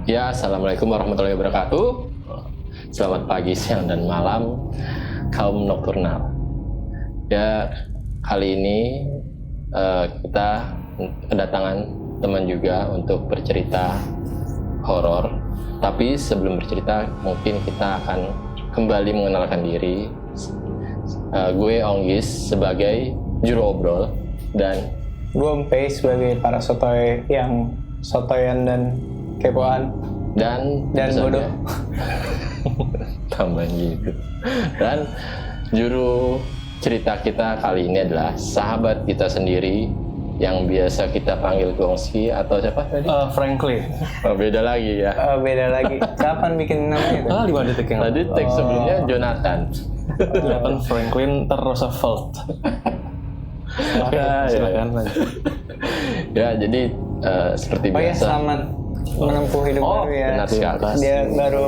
Ya, assalamualaikum warahmatullahi wabarakatuh. Selamat pagi, siang, dan malam, kaum nokturnal. Ya, kali ini kita kedatangan teman juga untuk bercerita horor. Tapi sebelum bercerita, mungkin kita akan kembali mengenalkan diri. Gue Onggis sebagai juru obrol dan gue Mpe sebagai para sotoy yang sotoyan dan kepoan dan bodoh. Tambahan gitu. Dan juru cerita kita kali ini adalah sahabat kita sendiri yang biasa kita panggil Gongski atau siapa tadi? Franklin. Oh, beda lagi ya. Beda lagi. Kapan bikin namanya itu? 5 detik yang Tadi teks sebelumnya Jonathan. Jonathan Franklin Roosevelt. Silakan lanjut. Ya, jadi seperti Oh ya, biasa. selamat menempuh hidup baru ya. Benar sekali. Dia baru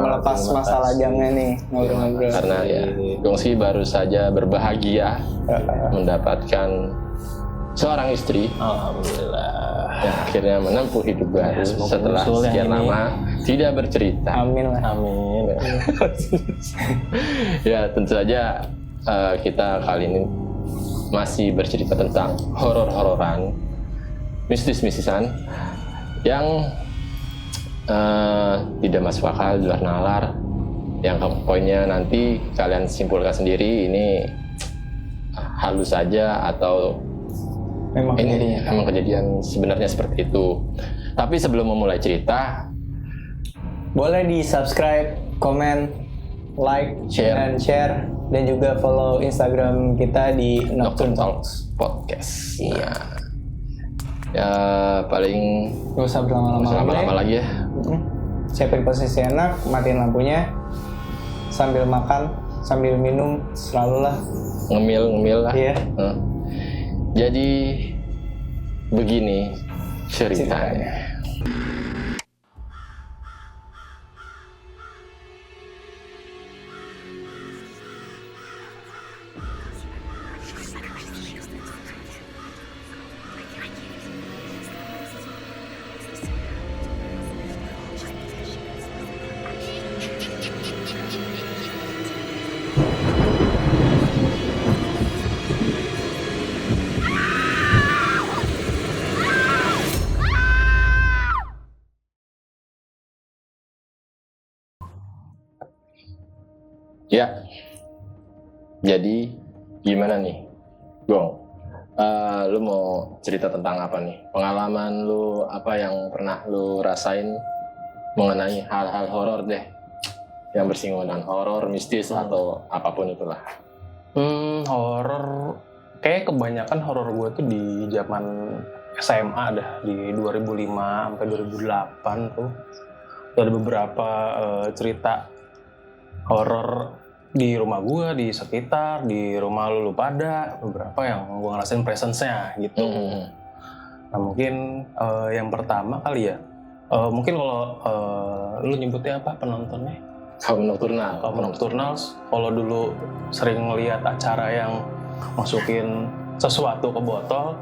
melepas terima masa kasih. lajangnya nih ngobrol-ngobrol. Karena ya, Gongski baru saja berbahagia mendapatkan seorang istri Alhamdulillah. yang akhirnya menempuh hidup baru semoga setelah usul yang sekian ini. lama tidak bercerita. Amin lah. Amin. Ya, tentu saja kita kali ini masih bercerita tentang horor-hororan, mistis-mistisan yang tidak masuk akal, di luar nalar, yang poinnya nanti kalian simpulkan sendiri ini halus saja atau Memang ini kejadian. emang kejadian sebenarnya seperti itu. Tapi sebelum memulai cerita, Boleh di subscribe, komen, like, Share. dan share, dan juga follow Instagram kita di Nocturne Nocturne Talks Podcast. Iya. Ya paling Gak usah berlama-lama lagi ya. Siapin posisi enak, matiin lampunya, sambil makan, sambil minum, selalu lah. Ngemil lah. Iya. Jadi begini ceritanya. Ya, jadi gimana nih, Gong? Lu mau cerita tentang apa nih? Pengalaman lu apa yang pernah lu rasain mengenai hal-hal horor deh, yang bersinggungan dengan horor, mistis atau apapun itulah. Horor. Kayak kebanyakan horor gue tuh di zaman SMA dah, di 2005 sampai 2008 tuh. Ada beberapa cerita horor di rumah gue, di sekitar, di rumah lu pada, beberapa yang gue ngerasain presence-nya gitu. Nah mungkin yang pertama kali ya, mungkin kalau lu nyebutnya apa penontonnya? Kaum nokturnal. Kaum Nocturnals, kalau dulu sering ngelihat acara yang masukin sesuatu ke botol,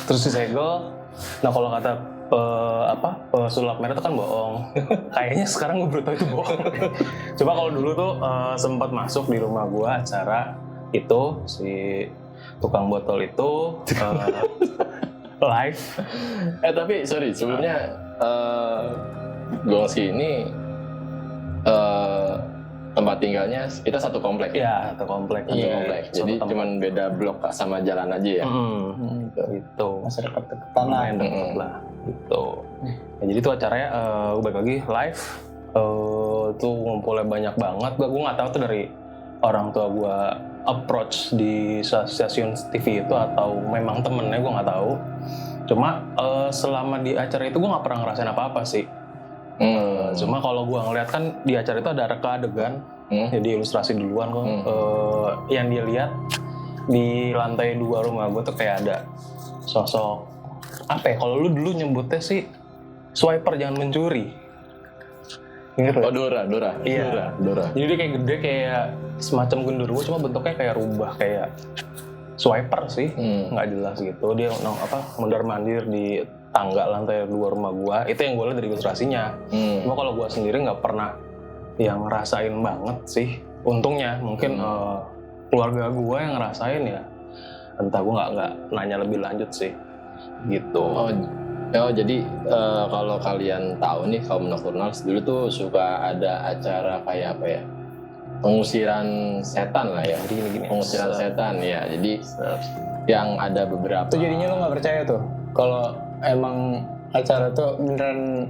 terus disegel. Nah kalau kata pesulap merah itu kan bohong. Kayaknya sekarang gue baru tahu itu bohong. Coba kalau dulu tuh sempat masuk di rumah gue acara itu si tukang botol itu live. Tapi sorry sebelumnya Gongsi ini tempat tinggalnya kita satu komplek Ya, satu komplek. Satu komplek. Jadi cuman beda blok sama jalan aja ya. Gitu. Masih dekat-dekatan lah. Lumayan deket lah gitu. Ya, jadi tuh acaranya balik lagi live tuh ngumpulnya banyak banget. Gue nggak tahu tuh dari orang tua gue approach di stasiun TV itu atau memang temennya, gue nggak tahu. Cuma selama di acara itu gue nggak pernah ngerasain apa-apa sih. Cuma kalau gue ngeliat kan di acara itu ada reka adegan, jadi ilustrasi duluan kok. Yang dia lihat di lantai 2 rumah gue tuh kayak ada sosok apa ya? Kalau lu dulu nyebutnya sih swiper jangan mencuri. Ingat Oh Dora. Iya. Dora. Jadi dia kayak gede kayak semacam genderuwo, cuma bentuknya kayak rubah kayak swiper sih, nggak jelas gitu. Dia mondar mandir di tangga lantai 2 rumah gua, itu yang gue lihat dari ilustrasinya. Cuma kalau gua sendiri nggak pernah yang ngerasain banget sih. Untungnya mungkin keluarga gua yang ngerasain ya. Entah gua nggak nanya lebih lanjut sih. Gitu. Jadi kalau kalian tahu nih kaum Nocturnals dulu tuh suka ada acara kayak apa ya? Pengusiran setan lah ya. Jadi gini-gini. Pengusiran setan ya. Jadi yang ada beberapa. Itu jadinya lo nggak percaya tuh kalau emang acara tuh beneran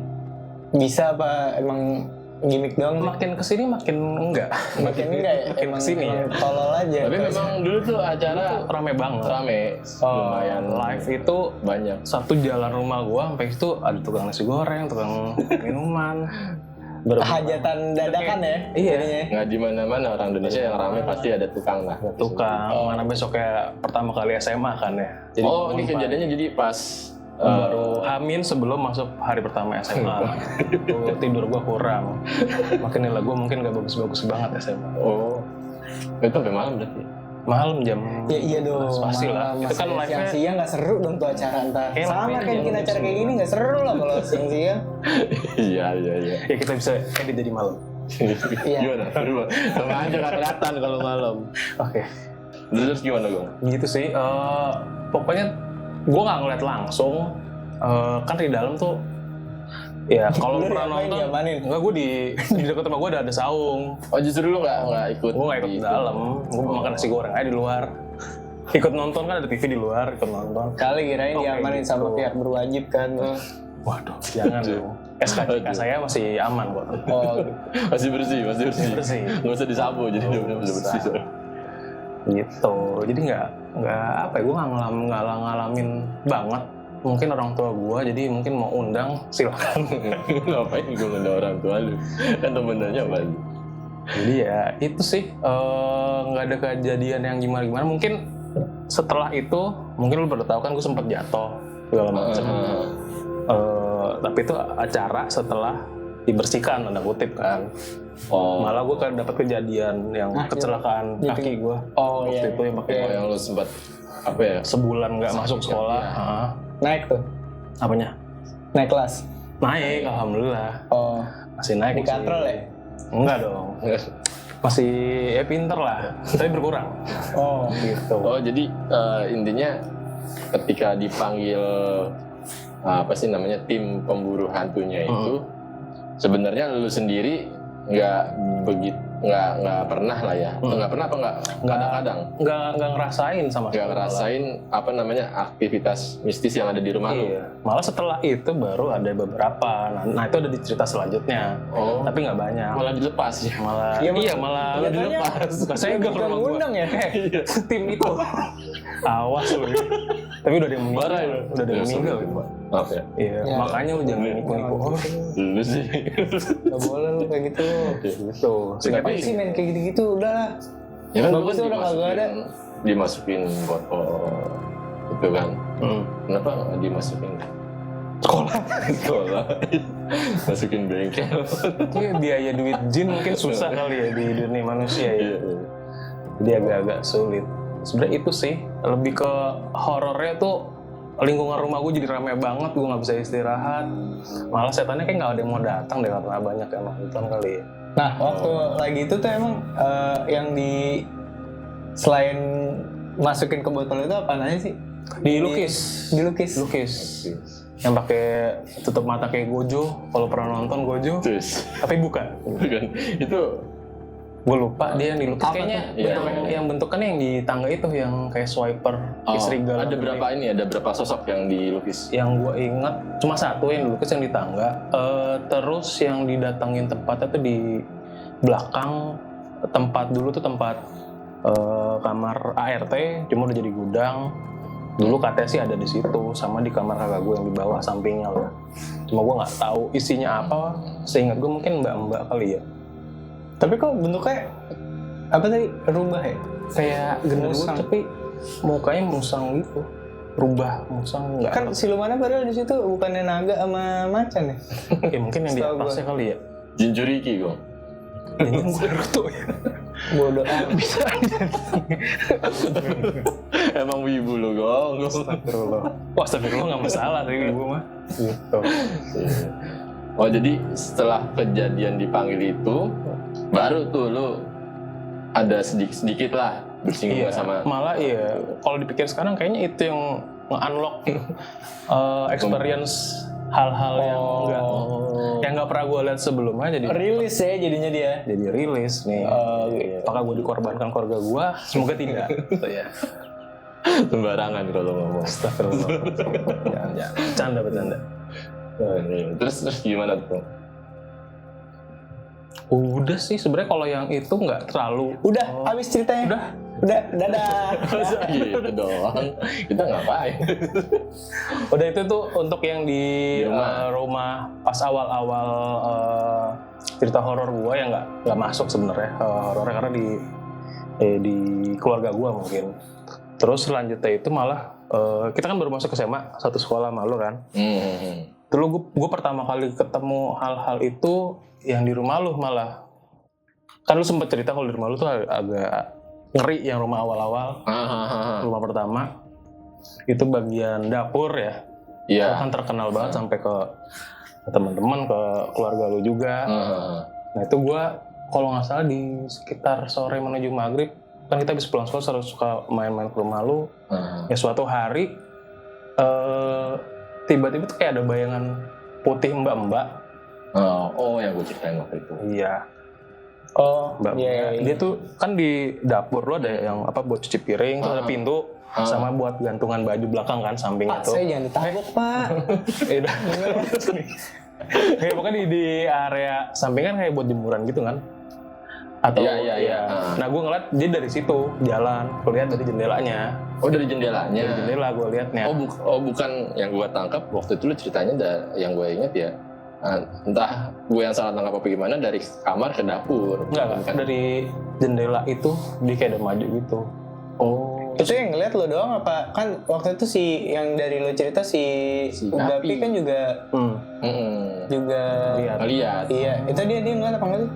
bisa apa emang gimmick doang? Makin kesini makin enggak. Makin enggak ya? Makin kesini ya. Tolol aja. Tapi memang dulu tuh acara Rame banget. rame, lumayan Live itu banyak. satu jalan rumah gua sampai itu ada tukang nasi goreng, tukang minuman. Hajatan dadakan ya? Iya. Jadinya. Nggak di mana-mana orang Indonesia yang rame pasti ada tukang lah. Tukang, mana besoknya pertama kali SMA kan ya. Jadi Ini kejadiannya jadi pas baru Hamin sebelum masuk hari pertama SMA. Tuh, tidur gua kurang. Makin nilai gua mungkin gak bagus-bagus banget SMA. Itu sampai malam berarti. Malam jam. Ya iya dong. Pasti lah. Malam, Itu kan masih live-nya siang-siang nggak seru dong tuh acara entar. Kayak Sama live-nya kayak bikin jam acara kayak gini nggak seru lah kalau siang-siang. Iya. Ya kita bisa edit jadi malam. Iya. Gimana? Sama aja nggak kelihatan kalau malam. Oke. Terus gimana Gong? Gitu sih. Pokoknya gue nggak ngeliat langsung. Kan di dalam tuh. Ya kalau Lu pernah diapain, nonton. diamanin? Enggak, gue di dekat rumah gue ada saung. Oh justru lu nggak ikut? Gue nggak ikut di dalam. Gue makan nasi goreng aja di luar. Ikut nonton kan ada TV di luar, ikut nonton. Kali kirain Oke, diamanin sama gitu. pihak berwajib kan. Waduh, jangan dong. SKCK saya masih aman kok. Oh, Masih bersih. Bersih. Nggak usah disapu jadi udah bersih. Gitu. Jadi nggak apa ya, gue nggak ngalamin banget. Mungkin orang tua gue, jadi mungkin mau undang silakan. Ngapain gue ngundang orang tua lu? Kan temennya apa? Jadi ya itu sih nggak ada kejadian yang gimana. Mungkin setelah itu, mungkin lu baru tahu kan gue sempet jatuh segala macam. Tapi itu acara setelah dibersihkan tanda kutip kan. Malah gue kan dapat kejadian yang kecelakaan gitu. kaki gue. Oh waktu iya. itu yang pakai Yang lu sempat apa ya? sebulan nggak masuk sekolah. Ya. naik tuh. Apanya? Naik kelas. Naik, alhamdulillah. Oh, Masih naik. dikatrol ya? Enggak dong. Masih ya pinter lah, tapi berkurang. Oh, Gitu. Jadi intinya ketika dipanggil apa sih namanya tim pemburu hantunya itu sebenarnya lu sendiri nggak pernah lah ya. Nggak pernah apa nggak? Kadang-kadang Nggak ngerasain sama nggak sekali. ngerasain apa namanya aktivitas mistis yang ada di rumah lu. Iya. Malah setelah itu baru ada beberapa. Nah itu ada di cerita selanjutnya. Tapi nggak banyak. Malah dilepas ya. Malah Iya, malah kelihatannya dilepas. Saya nggak nggak rumah ngundang ya? tim itu. Awas lu. Tapi udah ada yang meninggal. Parah ya? Udah ada yang meninggal. Maaf ya. Iya. Ya. Makanya lu jangan nipu-nipu orang. Lu sih. Nggak boleh lu kayak gitu. Gitu. Kenapa sih main kayak gitu-gitu udah? Ya kan Bagus gua udah kagak ada. dimasukin botol itu kan. Kenapa nggak dimasukin sekolah? Masukin bengkel. Iya, biaya duit jin mungkin susah kali ya di dunia manusia ya. Iya. Jadi agak-agak sulit. Sebenarnya itu sih lebih ke horornya tuh lingkungan rumah gue jadi ramai banget, gue nggak bisa istirahat. Malah setannya kayak nggak ada yang mau datang deh karena banyak yang nonton kali ya. Nah, waktu lagi itu tuh emang yang di selain masukin ke botol itu apa aja sih? Dilukis. Dilukis. Yang pakai tutup mata kayak Gojo. Kalau pernah nonton Gojo, Terus tapi bukan. itu Gue lupa dia yang dilukis. Apa Kayaknya tuh? Iya. yang bentukannya yang di tangga itu yang kayak swiper, kayak serigala. ada berapa sosok yang dilukis? Yang gue ingat cuma satu yang dilukis yang di tangga. Terus yang didatengin tempatnya tuh di belakang tempat dulu tuh tempat kamar ART, cuma udah jadi gudang. Dulu katanya sih ada di situ, sama di kamar kakak gue yang di bawah sampingnya lah. Cuma gue nggak tahu isinya apa. Seingat gue mungkin mbak-mbak kali ya. Tapi kok bentuknya apa tadi? Rubah ya? Kayak genderuwo Musang. tapi mukanya musang gitu. Rubah musang nggak? Kan silumannya padahal di situ bukannya naga sama macan ya? Ya mungkin yang di Setahu atasnya kali ya. Jinjuriki kok. Ini Naruto ya. Bodoh. Bisa aja. Emang wibu lu, Gong. Astagfirullah. Wah, astagfirullah nggak masalah sih ibu mah. Gitu. Oh, jadi setelah kejadian dipanggil itu, baru tuh lu ada sedikit lah bersinggungan sama. Malah iya. Kalau dipikir sekarang kayaknya itu yang nge-unlock experience hal-hal yang nggak pernah gue lihat sebelumnya, jadi Rilis ya jadinya dia. jadi rilis nih. Gitu. Apakah gue dikorbankan keluarga gue? Semoga tidak. Gitu ya. Sembarangan kalau ngomong. Astagfirullah. Jangan, bercanda. Terus gimana tuh? Udah sih sebenarnya kalau yang itu nggak terlalu. Udah, habis ceritanya. Udah, dadah. Masa gitu doang? Kita ngapain? Udah itu tuh untuk yang di rumah. rumah pas awal-awal cerita horor gua yang nggak masuk sebenarnya horornya karena di keluarga gua mungkin. Terus selanjutnya itu malah kita kan baru masuk ke SMA satu sekolah sama lu kan. Dulu gua pertama kali ketemu hal-hal itu yang di rumah lu malah. Kan lu sempet cerita kalau di rumah lu tuh agak ngeri yang rumah awal-awal. Rumah pertama itu bagian dapur ya. Iya. Kan terkenal banget sampai ke teman-teman, ke keluarga lu juga. Nah itu gue kalau nggak salah di sekitar sore menuju maghrib kan kita habis pulang sekolah selalu suka main-main ke rumah lu. Ya suatu hari tiba-tiba tuh kayak ada bayangan putih mbak-mbak. Oh yang gue ceritain waktu itu. Iya. Oh, Mbak, iya. dia tuh kan di dapur lu ada yang apa buat cuci piring, terus ada pintu sama buat gantungan baju belakang kan sampingnya Pak, tuh. saya jangan ditabok, Pak. Udah. Kayak pokoknya di area samping kan kayak buat jemuran gitu kan. Atau Iya. Nah gue ngeliat dia dari situ jalan, gue lihat dari jendelanya. Oh dari jendelanya. Dari jendela gue liatnya. Oh bukan yang gue tangkap waktu itu lu ceritanya yang gue inget ya. Entah gue yang salah tangkap apa gimana dari kamar ke dapur. Enggak, kan? dari jendela itu dia kayak ada maju gitu. Oh. Itu yang ngeliat lo doang apa? Kan waktu itu yang dari lo cerita si Gapi kan juga Lihat. Iya, itu dia ngeliat apa enggak sih?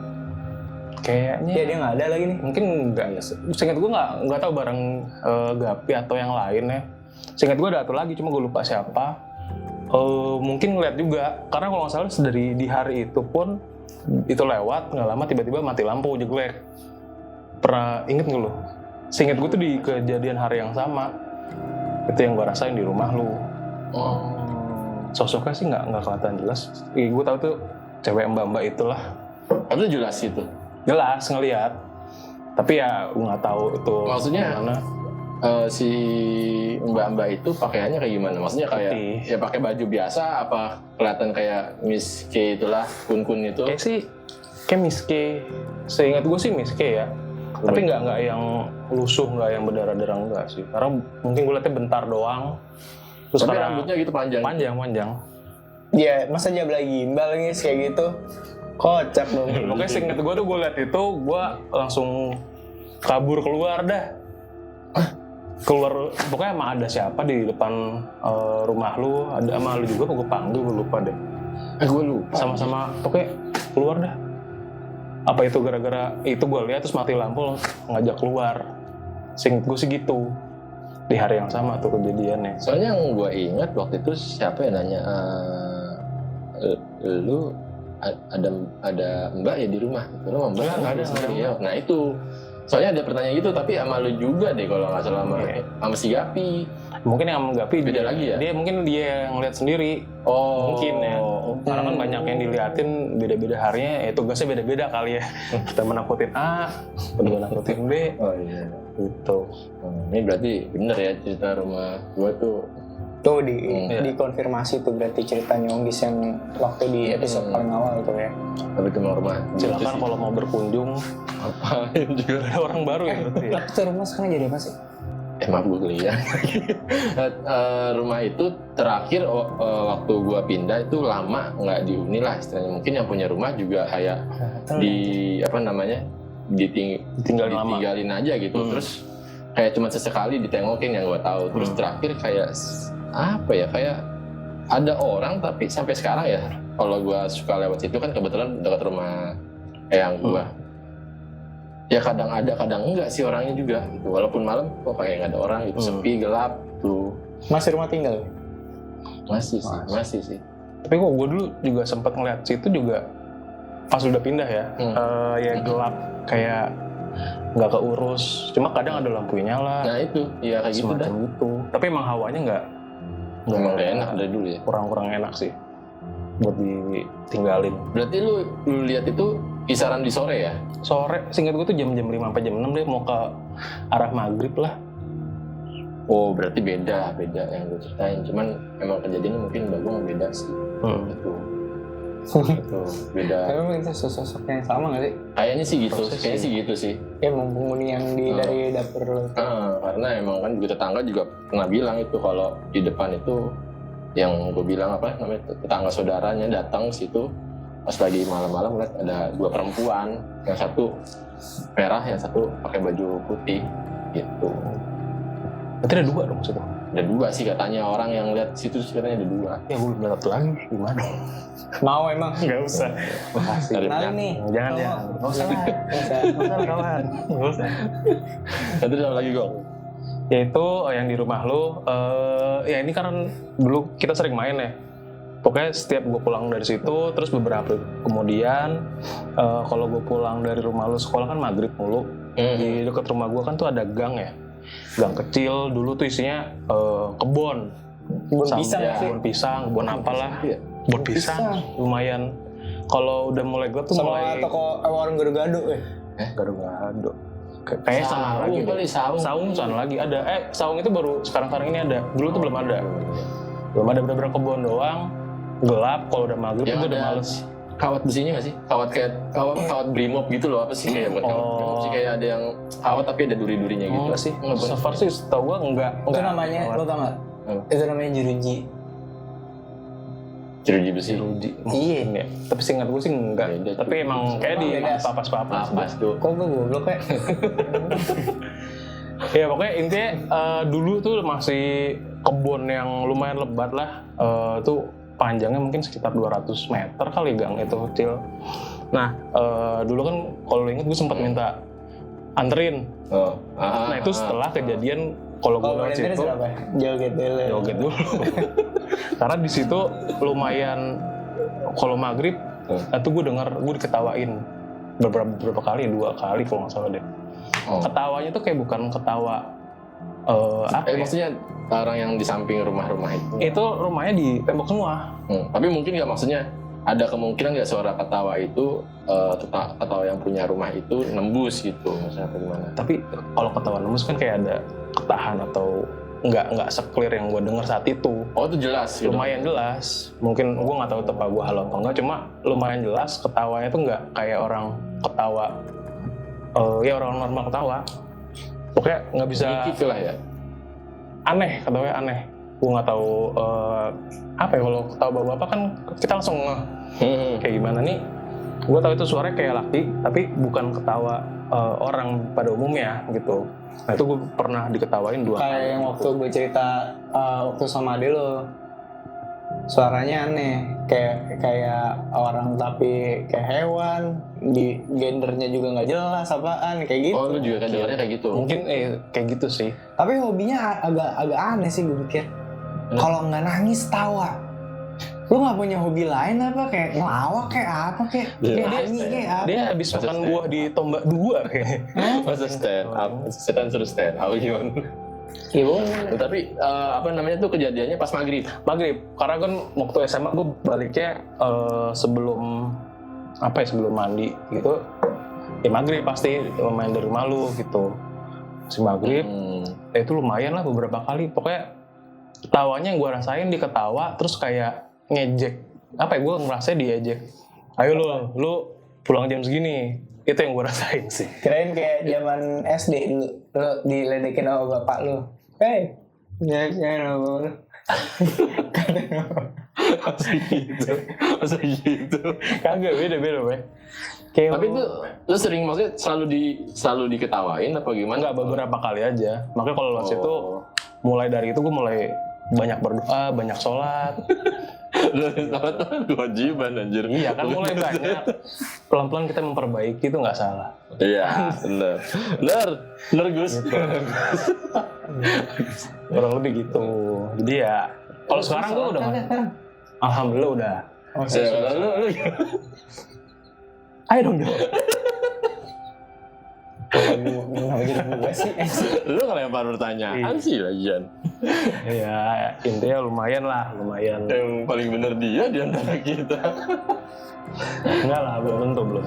Kayaknya Dia nggak ada lagi nih. mungkin enggak ya. Seingat gue nggak tahu bareng Gapi atau yang lain ya. Seingat gue ada satu lagi cuma gue lupa siapa. Mungkin ngeliat juga karena kalau nggak salah dari di hari itu pun itu lewat nggak lama tiba-tiba mati lampu jeglek. Pernah inget nggak lo? Seingat gue tuh di kejadian hari yang sama itu yang gue rasain di rumah lu. Sosoknya sih nggak kelihatan jelas. Gue tahu tuh cewek mbak-mbak itulah. Itu jelas itu. Jelas ngelihat. Tapi ya gue nggak tahu itu. Maksudnya gimana. Si mbak-mbak itu pakaiannya kayak gimana? Maksudnya kayak ya pakai baju biasa apa kelihatan kayak Miss K itulah kun-kun itu? Kayak sih kayak Miss K. Seingat gue sih Miss K ya. Tapi nggak yang lusuh, nggak yang berdarah-darah enggak sih. Karena mungkin gue liatnya bentar doang. Terus tapi rambutnya gitu panjang. Panjang. Iya, masa jabla gimbal nih kayak gitu. Kocak dong. Pokoknya seingat gue tuh gue liat itu gue langsung kabur keluar dah. Keluar pokoknya emang ada siapa di depan rumah lu, ada sama lu juga gue panggil, gue lupa deh. Gue lupa. Sama-sama pokoknya keluar dah. Apa itu gara-gara itu gue lihat terus mati lampu ngajak keluar. Seinget gue sih gitu. Di hari yang sama tuh kejadiannya. Soalnya yang gue ingat waktu itu siapa yang nanya lu ada mbak ya di rumah? Lu mbak nggak ada. Ya. Nah itu. Soalnya ada pertanyaan gitu, tapi sama lu juga deh kalau nggak salah sama si Gapi. Mungkin yang sama Gapi beda lagi ya? Dia mungkin dia yang lihat sendiri. Mungkin ya. Karena kan banyak yang diliatin beda-beda harinya, ya tugasnya beda-beda kali ya. Kita menakutin A, kedua menakutin B. Oh iya. Gitu. Ini berarti bener ya cerita rumah gua tuh. Tuh dikonfirmasi tuh berarti ceritanya Onggis yang waktu di episode paling awal itu ya. Tapi itu rumah. Silakan kalau mau berkunjung. Ngapain juga Ada orang baru ya berarti ya. Itu rumah sekarang jadi apa sih? Maaf gue kuliah. Rumah itu terakhir waktu gua pindah itu lama nggak dihuni lah istilahnya. Mungkin yang punya rumah juga kayak ditinggalin aja gitu. Terus kayak cuma sesekali ditengokin yang gua tahu. Terus terakhir kayak kayak ada orang tapi sampai sekarang ya kalau gua suka lewat situ kan kebetulan dekat rumah eyang gua. ya kadang ada kadang enggak sih orangnya juga gitu. Walaupun malam kok kayak nggak ada orang gitu, sepi gelap tuh. Masih rumah tinggal? Masih sih. Tapi kok gue dulu juga sempat ngeliat situ juga pas udah pindah ya, ya gelap kayak nggak keurus. Cuma kadang ada lampunya nyala. Nah itu, ya kayak gitu dah. Semacam gitu. Tapi emang hawanya nggak Memang gak enak dari dulu ya. kurang enak sih buat ditinggalin. Berarti lu lihat itu kisaran di sore ya? Sore, singkat gue tuh jam-jam 5 sampai jam 6 deh mau ke arah maghrib lah. Oh berarti beda yang gue ceritain. Cuman emang kejadiannya mungkin Bagong beda sih. Betul. Beda. Tapi emang itu sosoknya yang sama nggak sih? Kayaknya sih gitu. Kayaknya sih gitu sih. Ya emang penghuni yang dari dapur lo. Karena emang kan juga tetangga juga pernah bilang itu kalau di depan itu yang gue bilang apa namanya tetangga saudaranya datang situ pas lagi malam-malam lihat ada 2 perempuan, yang satu merah, yang satu pakai baju putih gitu. Berarti ada 2 dong situ. Ada 2 sih katanya orang yang lihat situ katanya ada 2. Ya gue belum dapat lagi gimana? Mau emang? Nggak usah. Makasih. Kenalin nih. Jangan ya. Nggak usah lah. Nggak usah kawan. Nggak usah. Nanti ada lagi Gong. Yaitu yang di rumah lu, ya ini kan dulu kita sering main ya. Pokoknya setiap gue pulang dari situ, terus beberapa kemudian kalau gue pulang dari rumah lu sekolah kan maghrib mulu. Di dekat rumah gue kan tuh ada gang ya, gang kecil. Dulu tuh isinya kebun pisang ya sih? Kebun pisang, kebun apalah. Kebun pisang lumayan. Kalau udah mulai gelap tuh sama mulai toko warung gado-gado ya? gado-gado. Kayak sana lagi kali saung sana lagi ada. Saung itu baru sekarang ini ada. Dulu tuh belum ada. Belum ada, bener-bener kebun doang. Gelap kalau udah maghrib itu udah males. Kawat besinya nggak sih? Kawat brimob gitu loh, apa sih kayak buat kawat brimob sih, kayak ada yang kawat tapi ada duri-durinya gitu. Enggak sih. So far sih setahu gua enggak. Itu namanya, lo tau nggak? Itu namanya jeruji. Jeruji besi. Iya. Ya. Tapi seingat gue sih enggak. Beda, Tapi emang kayak di papas-papas. Pas tuh. Kok gue goblok ya? Ya pokoknya intinya dulu tuh masih kebun yang lumayan lebat lah. Tuh panjangnya mungkin sekitar 200 meter kali gang itu kecil. Nah dulu kan kalau inget gue sempat minta anterin. Nah itu setelah kejadian kalau gue lewat situ joget dulu. Karena di situ lumayan kalau maghrib itu gue diketawain beberapa kali, 2 kali kalau nggak salah deh. Ketawanya tuh kayak bukan ketawa maksudnya orang yang di samping rumah-rumah itu. Itu rumahnya di tembok semua. Tapi mungkin nggak, maksudnya ada kemungkinan nggak suara ketawa itu ketawa yang punya rumah itu nembus gitu, misalnya bagaimana? Tapi kalau ketawa nembus kan kayak ada ketahan atau nggak se-clear yang gue dengar saat itu. Oh itu jelas. Gitu. Lumayan jelas. Mungkin gue nggak tahu tepat gue halo atau enggak. Cuma lumayan jelas ketawanya tuh nggak kayak orang ketawa. Ya orang normal ketawa. Pokoknya nggak bisa. Gitu lah ya. Aneh, ketawanya aneh. Gue nggak tahu apa ya, kalau ketawa bapak kan kita langsung kayak gimana nih. Gue tahu itu suaranya kayak laki, tapi bukan ketawa orang pada umumnya gitu. Nah itu gue pernah diketawain 2 kali. Kayak yang waktu gue cerita waktu sama ade lo, suaranya aneh, kayak orang tapi kayak hewan, di gendernya juga nggak jelas apaan, kayak gitu. Oh lu juga kan dengarnya kayak gitu? Mungkin kayak gitu sih. Tapi hobinya agak aneh sih gue pikir. Kalau nggak nangis tawa. Lu nggak punya hobi lain apa, kayak ngelawak kayak apa kayak nyanyi kayak apa? Dia habis makan buah di Tombak 2 kayaknya. Masa stand up, setan suruh stand up gimana? Iya boleh. Tapi apa namanya tuh kejadiannya pas maghrib. Karena kan waktu SMA gue baliknya sebelum mandi gitu. Ya maghrib pasti main dari malu gitu. Si maghrib, itu lumayan lah beberapa kali. Pokoknya ketawanya yang gue rasain diketawa terus kayak ngejek. Apa ya, gue ngerasa diejek. Ayo lu pulang jam segini. Itu yang gue rasain sih. Kirain kayak zaman SD lu diledekin sama bapak lu. Hey, jangan apa lu. Masa gitu. Kagak, beda weh. Tapi itu lu sering, maksudnya selalu diketawain apa gimana? Enggak, beberapa kali aja. Makanya kalau lewat situ mulai dari itu gue mulai banyak berdoa, banyak sholat. Dari sholat tuh kewajiban anjir. Iya kan mulai banyak. Pelan-pelan kita memperbaiki itu nggak salah. Iya, bener Gus. Gitu. Kurang lebih gitu. Jadi ya kalau sekarang gue udah alhamdulillah udah. Oh, Lu Ayo dong. Kenapa jadi gue sih? lu ngelempar pertanyaan sih lagian. Ya intinya lumayan. Yang paling bener dia di antara kita. Enggak lah, belum tentu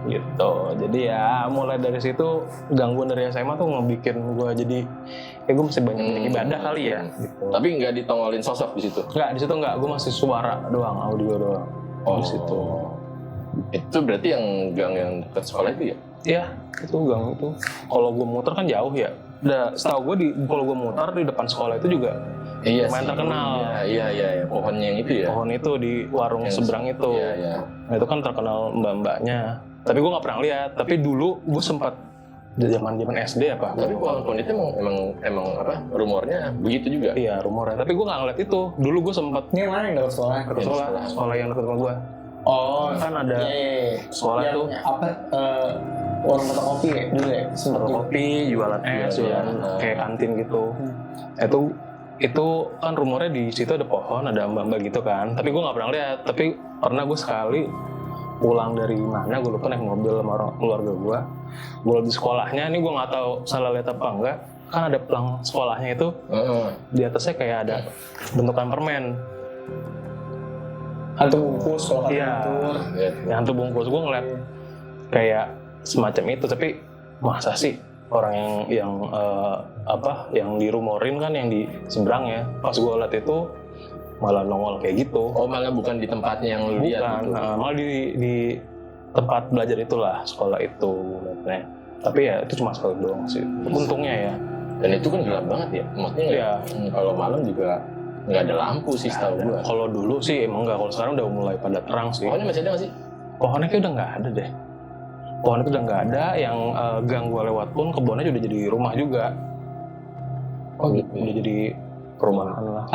gitu. Jadi ya mulai dari situ gangguan dari SMA tuh ngebikin gue jadi gue masih banyak ibadah kali ya gitu. Tapi nggak ditongolin sosok di situ. Enggak, di situ enggak, gue masih suara doang, audio doang. Di situ. Itu berarti yang gang yang dekat sekolah itu ya? Iya, itu gang itu. Kalau gue muter kan jauh ya. Udah setahu gue kalau gue muter di depan sekolah itu juga Iya lumayan terkenal. Iya, pohonnya yang itu ya. Pohon itu di warung Yang seberang itu. Iya. Nah, itu kan terkenal mbak-mbaknya. Tapi gue nggak pernah lihat. Tapi dulu gue sempat zaman SD apa? Tapi pohon itu emang apa? Rumornya begitu juga. Iya rumornya. Tapi gue nggak ngeliat itu. Dulu gue sempat Ini yang mana yang dekat sekolah? sekolah yang dekat rumah gue. Oh, Kan ada sekolah yang tuh apa? Warung fotokopi ya dulu ya? Sempet juga. kopi, jualan es, jualan kayak kantin gitu. Itu kan rumornya di situ ada pohon, ada mbak-mbak gitu kan. Tapi gue nggak pernah lihat. Tapi pernah gue sekali pulang dari mana, gue lupa naik mobil sama orang keluarga gue. Gue di sekolahnya, ini gue nggak tahu salah lihat apa enggak. Kan ada pelang sekolahnya itu di atasnya kayak ada bentukan permen. Hantu bungkus kalau kata Iya. tur. Yang hantu bungkus, gue ngeliat kayak semacam itu. Tapi masa sih orang yang dirumorin kan yang di seberang ya. Pas gue liat itu malah nongol kayak gitu. Oh, malah bukan di tempatnya yang lu lihat Bukan, gitu. malah di tempat belajar itulah sekolah itu. Nah, tapi ya itu cuma sekali doang sih. Untungnya ya. Dan itu kan gelap banget ya. Maksudnya Iya. kalau malam juga nggak ada lampu sih setahu gua. Kalau dulu sih emang enggak. Kalau sekarang udah mulai pada terang sih. Pohonnya masih ada nggak sih? Pohonnya kayak udah nggak ada deh. Pohon itu udah nggak ada. Yang gang gua lewat pun kebunnya udah jadi rumah juga. Oh gitu. Udah jadi perumahan lah.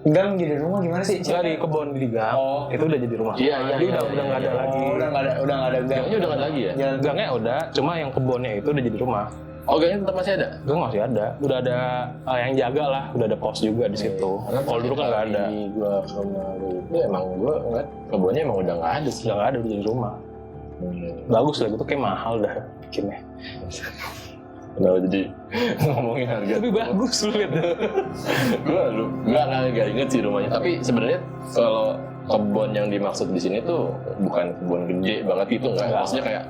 Gang jadi rumah gimana sih? Nggak di kebun di gang. Oh. Itu udah jadi rumah. Iya, Jadi udah nggak ada lagi. Oh, udah nggak ada gang. Gangnya udah nggak ada lagi ya? Jalan Gangnya udah, cuma yang kebunnya itu udah jadi rumah. Oh, gangnya tetap masih ada? Gang masih ada. Udah ada yang jaga lah. Udah ada pos juga di situ. Kalau dulu kan nggak ada. Gua ke rumah lu itu emang gua ngeliat kebunnya emang udah nggak ada sih. Udah nggak ada, udah jadi rumah. Bagus lah gitu, kayak mahal dah bikinnya. Kenapa jadi ngomongin harga? Tapi bagus lu lihat. Gua nggak inget sih rumahnya. Tapi sebenarnya kalau kebun yang dimaksud di sini tuh bukan kebun gede banget gitu nggak? Nggak. Maksudnya kayak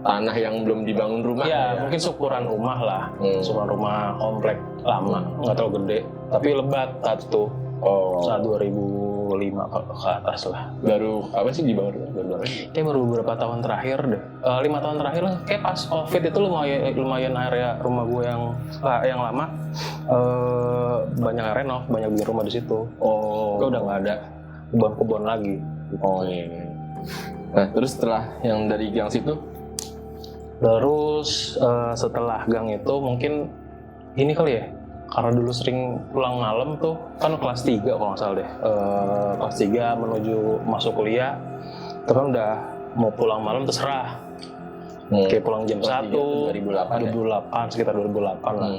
tanah yang belum dibangun rumah. Ya, mungkin syukuran rumah lah. Syukuran rumah komplek lama, nggak terlalu gede. Tapi lebat saat itu. Oh. Saat 2005 ke atas lah. Baru apa sih dibangun rumah? Baru berapa? Kayak baru beberapa tahun terakhir deh. 5 tahun terakhir lah. Kayak pas COVID itu lumayan area rumah gue yang lama. Banyak yang renov, banyak bikin rumah di situ. Oh. Gue udah nggak ada kebun-kebun lagi. Oh iya. Nah terus setelah yang dari gang situ? Terus setelah gang itu mungkin ini kali ya. Karena dulu sering pulang malam tuh, kan kelas 3 kalau nggak salah deh. Kelas 3 menuju masuk kuliah, itu kan udah mau pulang malam terserah. Kayak pulang jam 1, 2008 sekitar 2008 lah.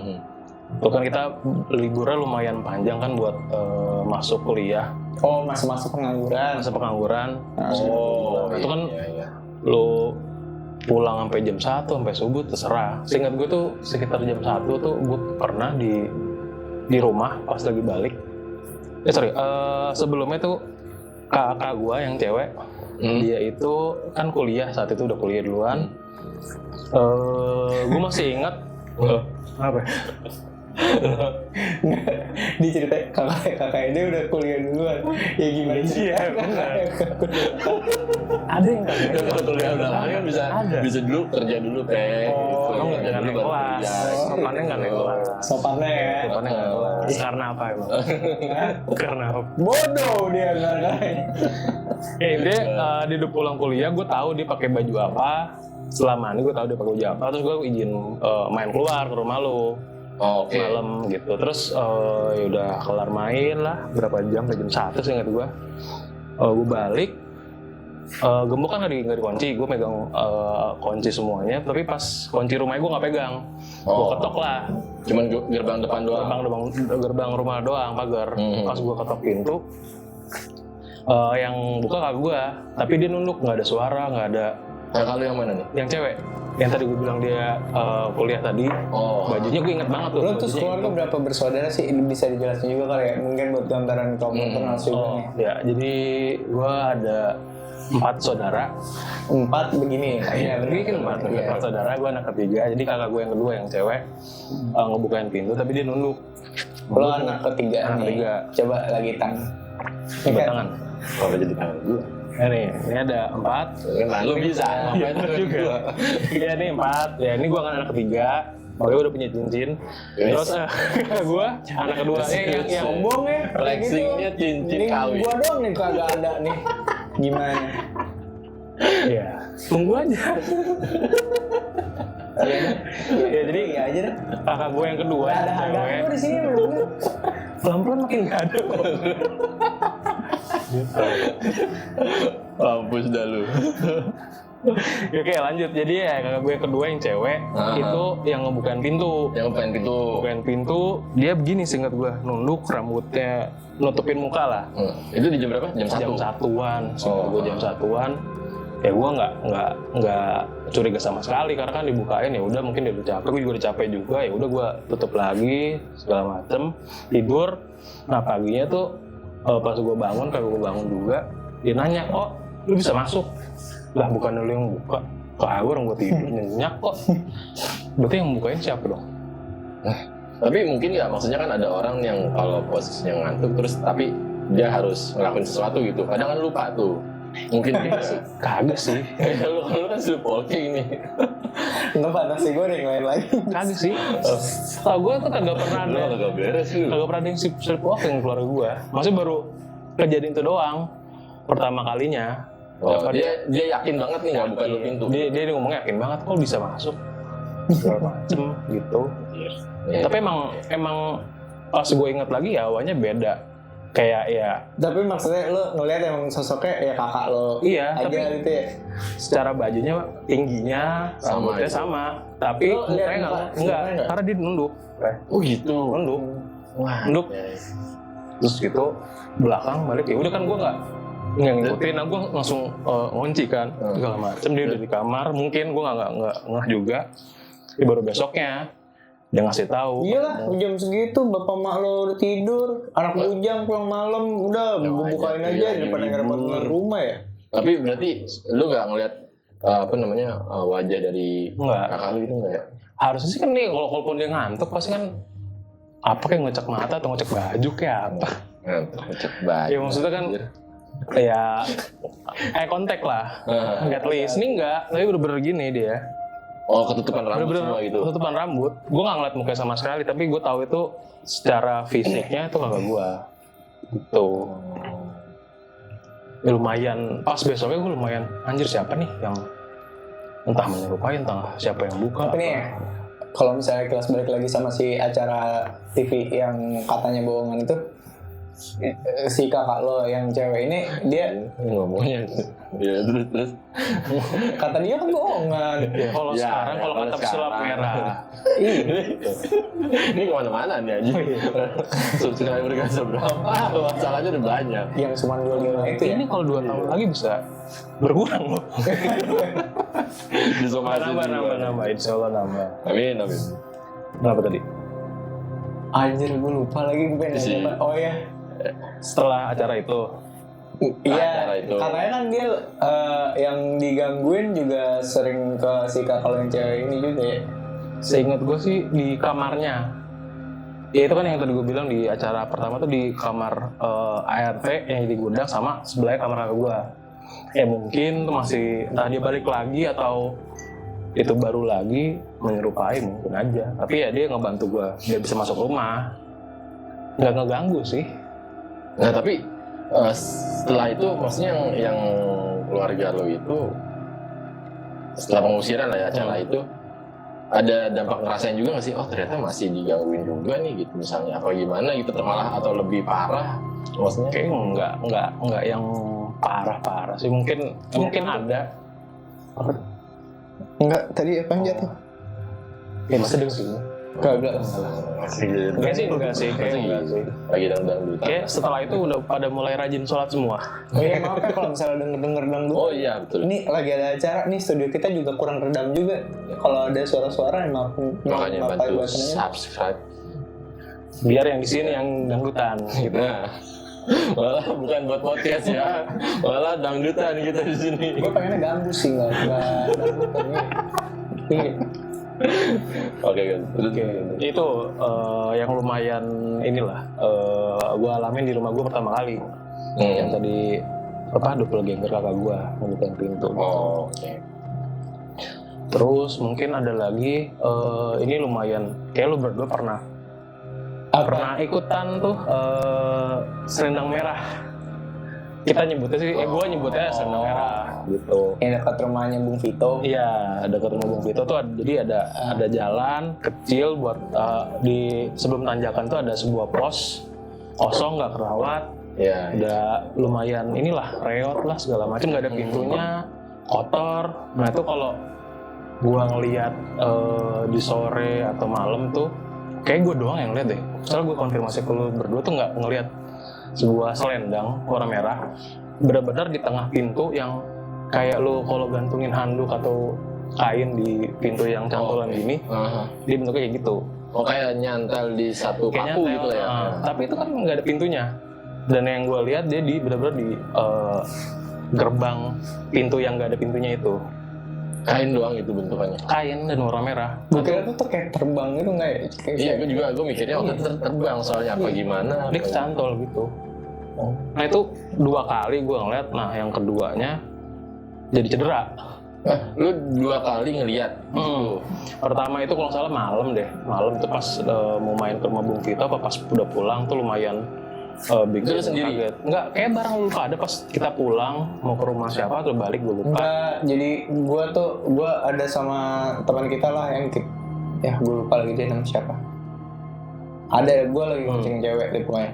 Itu kan kita liburnya lumayan panjang kan buat masuk kuliah. Oh, masuk pengangguran. Masa pengangguran. Oh, itu kan iya. lo pulang sampai jam 1 sampai subuh terserah. Seingat gue tuh sekitar jam 1 tuh gue pernah di rumah pas lagi balik. Sebelumnya tuh kakak gue yang cewek, dia itu kan kuliah saat itu udah kuliah duluan. Gue masih ingat apa? Diceritain kakak ini udah kuliah duluan. Ya gimana sih? Ada yang kan? Kalau kuliah udah lama kan bisa dulu kerja dulu Emang nggak kerja naik dulu baru kelas, kuliah. sopannya nggak naik kelas. Sopannya ya. Sopannya nggak naik kelas. Karena apa emang? Karena apa? Bodoh dia nggak naik. Dia di pulang kuliah, gue tahu dia pakai baju apa. Selama ini gue tahu dia pakai baju apa. Terus gue izin main keluar ke rumah lo. Oke. malam gitu. Terus ya udah kelar main lah berapa jam, jam 1 sih ingat gue. Gue balik, gembok kan nggak dikunci, gue megang kunci semuanya. Tapi pas kunci rumahnya gue nggak pegang, gue ketok lah. Cuman gerbang depan doang. Gerbang rumah doang, pagar. Pas gue ketok pintu, yang buka kakak gue, tapi dia nunduk, nggak ada suara, nggak ada. Kakak lu yang mana nih? Yang cewek, yang tadi gue bilang dia kuliah tadi. Bajunya gue inget banget tuh. Lo tuh keluarga berapa bersaudara sih? Ini bisa dijelasin juga kali ya? Mungkin buat gambaran kaum kenal juga nih. Ya, jadi gue ada 4 saudara. 4 begini. Iya, Ini kan 4 saudara, gue anak ketiga. Jadi kakak gue yang kedua yang cewek ngebukain pintu, tapi dia nunduk. Lo anak ketiga Anak nih. ketiga. Coba lagi tangan. Coba tangan. Kalau jadi tangan gue. Ini ada 4. Lu bisa ngapain Itu juga? Iya nih 4. Ya ini gue kan anak ketiga. Gue udah punya cincin. Yes. Terus gue anak kedua yang Sombong ya. Flexingnya cincin Ini kawin. gua doang nih kagak ada nih. Gimana? Iya. Tunggu aja. Ya jadi Iya aja dah. kakak gue yang kedua. Gak ada harga cewek. gua di sini belum. Pelan-pelan makin gak ada kok. Gitu. Mampus dah lu. Oke lanjut. Jadi ya kakak gue yang kedua yang cewek itu yang ngebukain pintu. Yang pengen gitu. Bukain pintu, dia begini seingat gue, nunduk, rambutnya nutupin muka lah. Itu di jam berapa? Jam 1? Jam 1-an, seingat gue jam 1-an. Ya gue nggak curiga sama sekali karena kan dibukain, ya udah mungkin dia udah capek, gue juga udah capek juga, ya udah gue tutup lagi segala macem, tidur. Nah paginya tuh pas gue bangun, kalau gue bangun juga, dia nanya, "Oh, lu bisa masuk?" Lah bukan lu yang buka, kagak orang gue tidur nyenyak kok. Berarti yang bukain siapa dong? Tapi mungkin nggak, maksudnya kan ada orang yang kalau posisinya ngantuk terus tapi dia harus ngelakuin sesuatu gitu. Kadang kan lupa tuh. Mungkin gitu sih. Kagak sih. Lu kan sleepwalking nih. Nggak fantasi gue nih lain lagi. Kagak sih. Tau gue tuh kagak pernah ada. Lu agak beres sih. Kagak pernah ada yang sleepwalking keluarga gue. Maksudnya baru kejadian itu doang. Pertama kalinya. Dia yakin banget nih nggak buka pintu. Dia ngomongnya yakin banget kok bisa masuk. Segala macem gitu. Tapi emang pas gue ingat lagi ya awalnya beda. Kayak ya. Tapi maksudnya lo ngeliat emang sosoknya ya kakak lo. Iya. Aja Tapi gitu ya. secara bajunya tingginya rambutnya sama. Tapi Lo lihat mukanya muka, enggak. enggak? Karena dia nunduk. Oh gitu. Nunduk. Wah. Nunduk. Terus gitu belakang balik ya udah kan gue nggak ngikutin, nah gue langsung ngunci kan segala macem. Dia udah di kamar, mungkin gue nggak ngeh juga. Dia baru besoknya dia ngasih tahu. Iyalah jam segitu bapak mak lo udah tidur, anak bujang pulang malam udah bukain aja daripada nggak dapat rumah ya. Tapi berarti lu nggak ngeliat wajah dari Enggak. kakak lu itu nggak ya? Harusnya sih kan nih kalaupun dia ngantuk pasti kan apa kayak ngecek mata atau ngecek baju kayak apa. Ngecek baju. Ya maksudnya kan ya eye contact lah. At least ini enggak, tapi bener-bener gini dia. Oh, ketutupan rambut Bener-bener semua gitu. ketutupan rambut. Gue nggak ngeliat mukanya sama sekali, tapi gue tahu itu secara fisiknya itu kakak gue. Gitu. Ya, lumayan. Pas besoknya gue lumayan. Anjir siapa nih yang entah menyerupai, entah siapa yang buka. Tapi nih ya, kalau misalnya kelas balik lagi sama si acara TV yang katanya bohongan itu, si kakak lo yang cewek ini dia Ngomongnya. Ya terus. kata dia kan bohongan. Ya, kalau Ya, sekarang kalau kalau kata pesulap sekarang. merah. Ini kemana-mana nih aja. Subscriber gak seberapa, masalahnya udah banyak. Yang cuma 25 itu ya. Ini kalau 2 tahun lagi bisa berkurang loh. Disomasi Nambah, insya Allah nambah. Amin. Kenapa tadi? Anjir gue lupa lagi gue pengen Si- nanya apa. Oh ya. Setelah acara itu, Iya, itu. katanya kan dia yang digangguin juga sering ke si kakak lo yang cewek ini juga ya. seingat gue sih di kamarnya. Ya itu kan yang tadi gue bilang di acara pertama tuh di kamar ART yang di gudang sama sebelahnya kamar kakak gue. Ya mungkin tuh masih entah dia balik lagi atau itu baru lagi menyerupai mungkin aja. Tapi ya dia ngebantu gue biar bisa masuk rumah. Nggak ngeganggu sih. Nah tapi setelah itu maksudnya yang keluarga lo itu setelah pengusiran lah ya acara itu ada dampak ngerasain juga nggak sih? Oh ternyata masih digangguin juga nih gitu misalnya, apa gimana gitu, malah atau lebih parah? Maksudnya? Kayaknya enggak yang parah sih, mungkin ada. Enggak, tadi apa yang jatuh? Ya masa denger sih. Kagak. Enggak sih. Lagi dangdut. Kayak setelah itu udah pada mulai rajin sholat semua. Oh iya, maaf ya kalau misalnya denger dangdut. Oh iya betul. Ini lagi ada acara nih, studio kita juga kurang redam juga. Kalau ada suara-suara maaf. Makanya maaf, bantu bahasanya. subscribe. Biar yang di sini yang dangdutan gitu. Nah, malah bukan buat podcast ya, malah dangdutan kita di sini. Gue pengennya gambus sih, nggak dangdutan nih. Iya. Oke kan. Itu yang lumayan inilah gue alamin di rumah gue pertama kali. Yang tadi doppelganger kakak gue ngebukain pintu. Oh, oke. Terus mungkin ada lagi ini lumayan kayak lu berdua pernah ikutan tuh selendang merah. Kita nyebutnya sih, gue nyebutnya selendang merah gitu. Yang dekat rumahnya Bung Vito. Iya, dekat rumah Bung Vito tuh jadi ada jalan kecil buat di sebelum tanjakan tuh ada sebuah pos kosong, nggak kerawat. Iya. Udah lumayan inilah reot lah segala macam, nggak ada pintunya, kotor. Nah itu kalau gua ngelihat di sore atau malam tuh kayak gue doang yang lihat deh. Soalnya gue konfirmasi ke lu berdua tuh nggak ngelihat sebuah selendang warna merah benar-benar di tengah pintu yang kayak lu kalau gantungin handuk atau kain di pintu yang cantolan gini, dia bentuknya kayak gitu. Oh kayak nyantel di satu Kayak paku nyantel, gitu ya. tapi itu kan nggak ada pintunya. Dan yang gue lihat dia benar-benar di gerbang pintu yang nggak ada pintunya itu. Kain doang itu bentukannya. Kain dan warna merah. Gue kira tuh kayak terbang gitu nggak ya? Iya, gue mikirnya waktu itu terbang soalnya apa gimana. Dia kecantol gitu. Nah itu 2 kali gue ngeliat. Nah yang keduanya jadi cedera. Lu 2 kali ngeliat. Pertama itu kalau nggak salah malam itu pas mau main ke rumah Bung Vito, pas udah pulang tuh lumayan bikin Itu lu sendiri? kaget. Enggak, kayak barang lu ada pas kita pulang mau ke rumah siapa atau balik gue lupa. Enggak, jadi gue ada sama teman kita lah yang ya gue lupa lagi dia namanya siapa. Ada gue lagi ngeceng cewek deh pokoknya.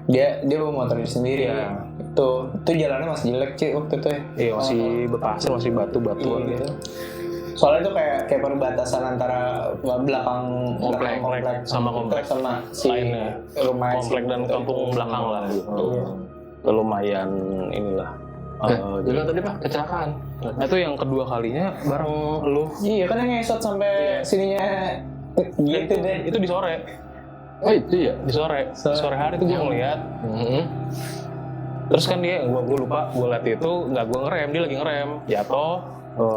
Dia bawa motornya sendiri. Iya. Itu jalannya masih jelek sih waktu itu ya. Iya masih berpasir, masih batu-batuan Iya. gitu. Soalnya itu kayak perbatasan antara belakang Komplek sama komplek sama si lainnya. rumah Komplek dan kampung belakang lah gitu. Iya. Lumayan inilah. Jalan tadi Pak, kecelakaan. Nah itu yang kedua kalinya bareng lu. Iya kan yang ngesot sampai sininya gitu deh. Itu di sore. Oh itu ya? Di sore hari itu gue ngeliat. Terus kan dia, gue lupa, gue liat itu nggak gue ngerem, dia lagi ngerem, jatuh,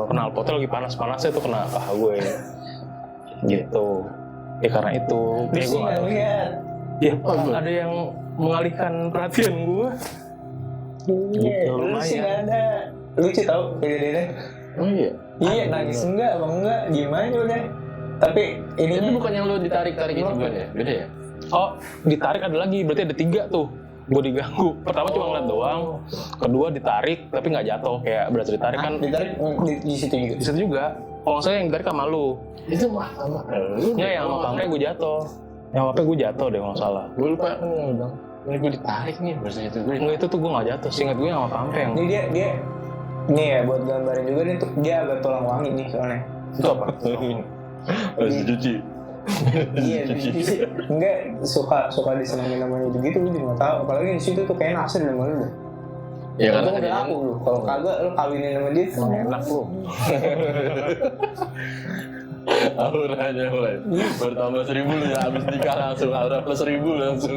knalpotnya lagi panas-panasnya tuh kena paha gue, gitu. Ya karena itu, kayak gue nggak tahu. Ya ada yang mengalihkan perhatian gue. Iya, lu sih nggak ada. Lucu tau kejadiannya. Oh iya? Iya, nangis enggak, apa enggak, gimana udah. Tapi Itu ininya bukan yang lu ditarik-tarik itu bukan ya? Beda ya? Oh, ditarik ada lagi, berarti ada 3 tuh. Gue diganggu. Pertama cuma ngeliat doang, kedua ditarik tapi nggak jatuh, kayak berarti ditarik kan. ditarik di situ juga. Di situ juga. Kalau saya yang ditarik sama lu. Itu mah sama lu. Ya yang sama Pampe gue jatuh. Yang apa gue jatuh deh kalau nggak salah. Gue lupa kan bang. Ini gue ditarik nih bahasa itu gue. Enggak itu tuh gue nggak jatuh. Seingat gue yang sama Pampe yang. Ini dia nih ya buat gambarin juga dia agak tulang wangi nih soalnya. Itu apa? Harus dicuci. Iya, enggak suka disenengin namanya gitu, lu juga nggak tahu. Apalagi di situ tuh kayak naksir sama lu. Ya Itu karena udah kejadian. laku lu. Kalau kagak lu kawinin sama dia, Enak lu. Auranya mulai bertambah 1000 lu ya, abis nikah langsung aura plus 1000 langsung.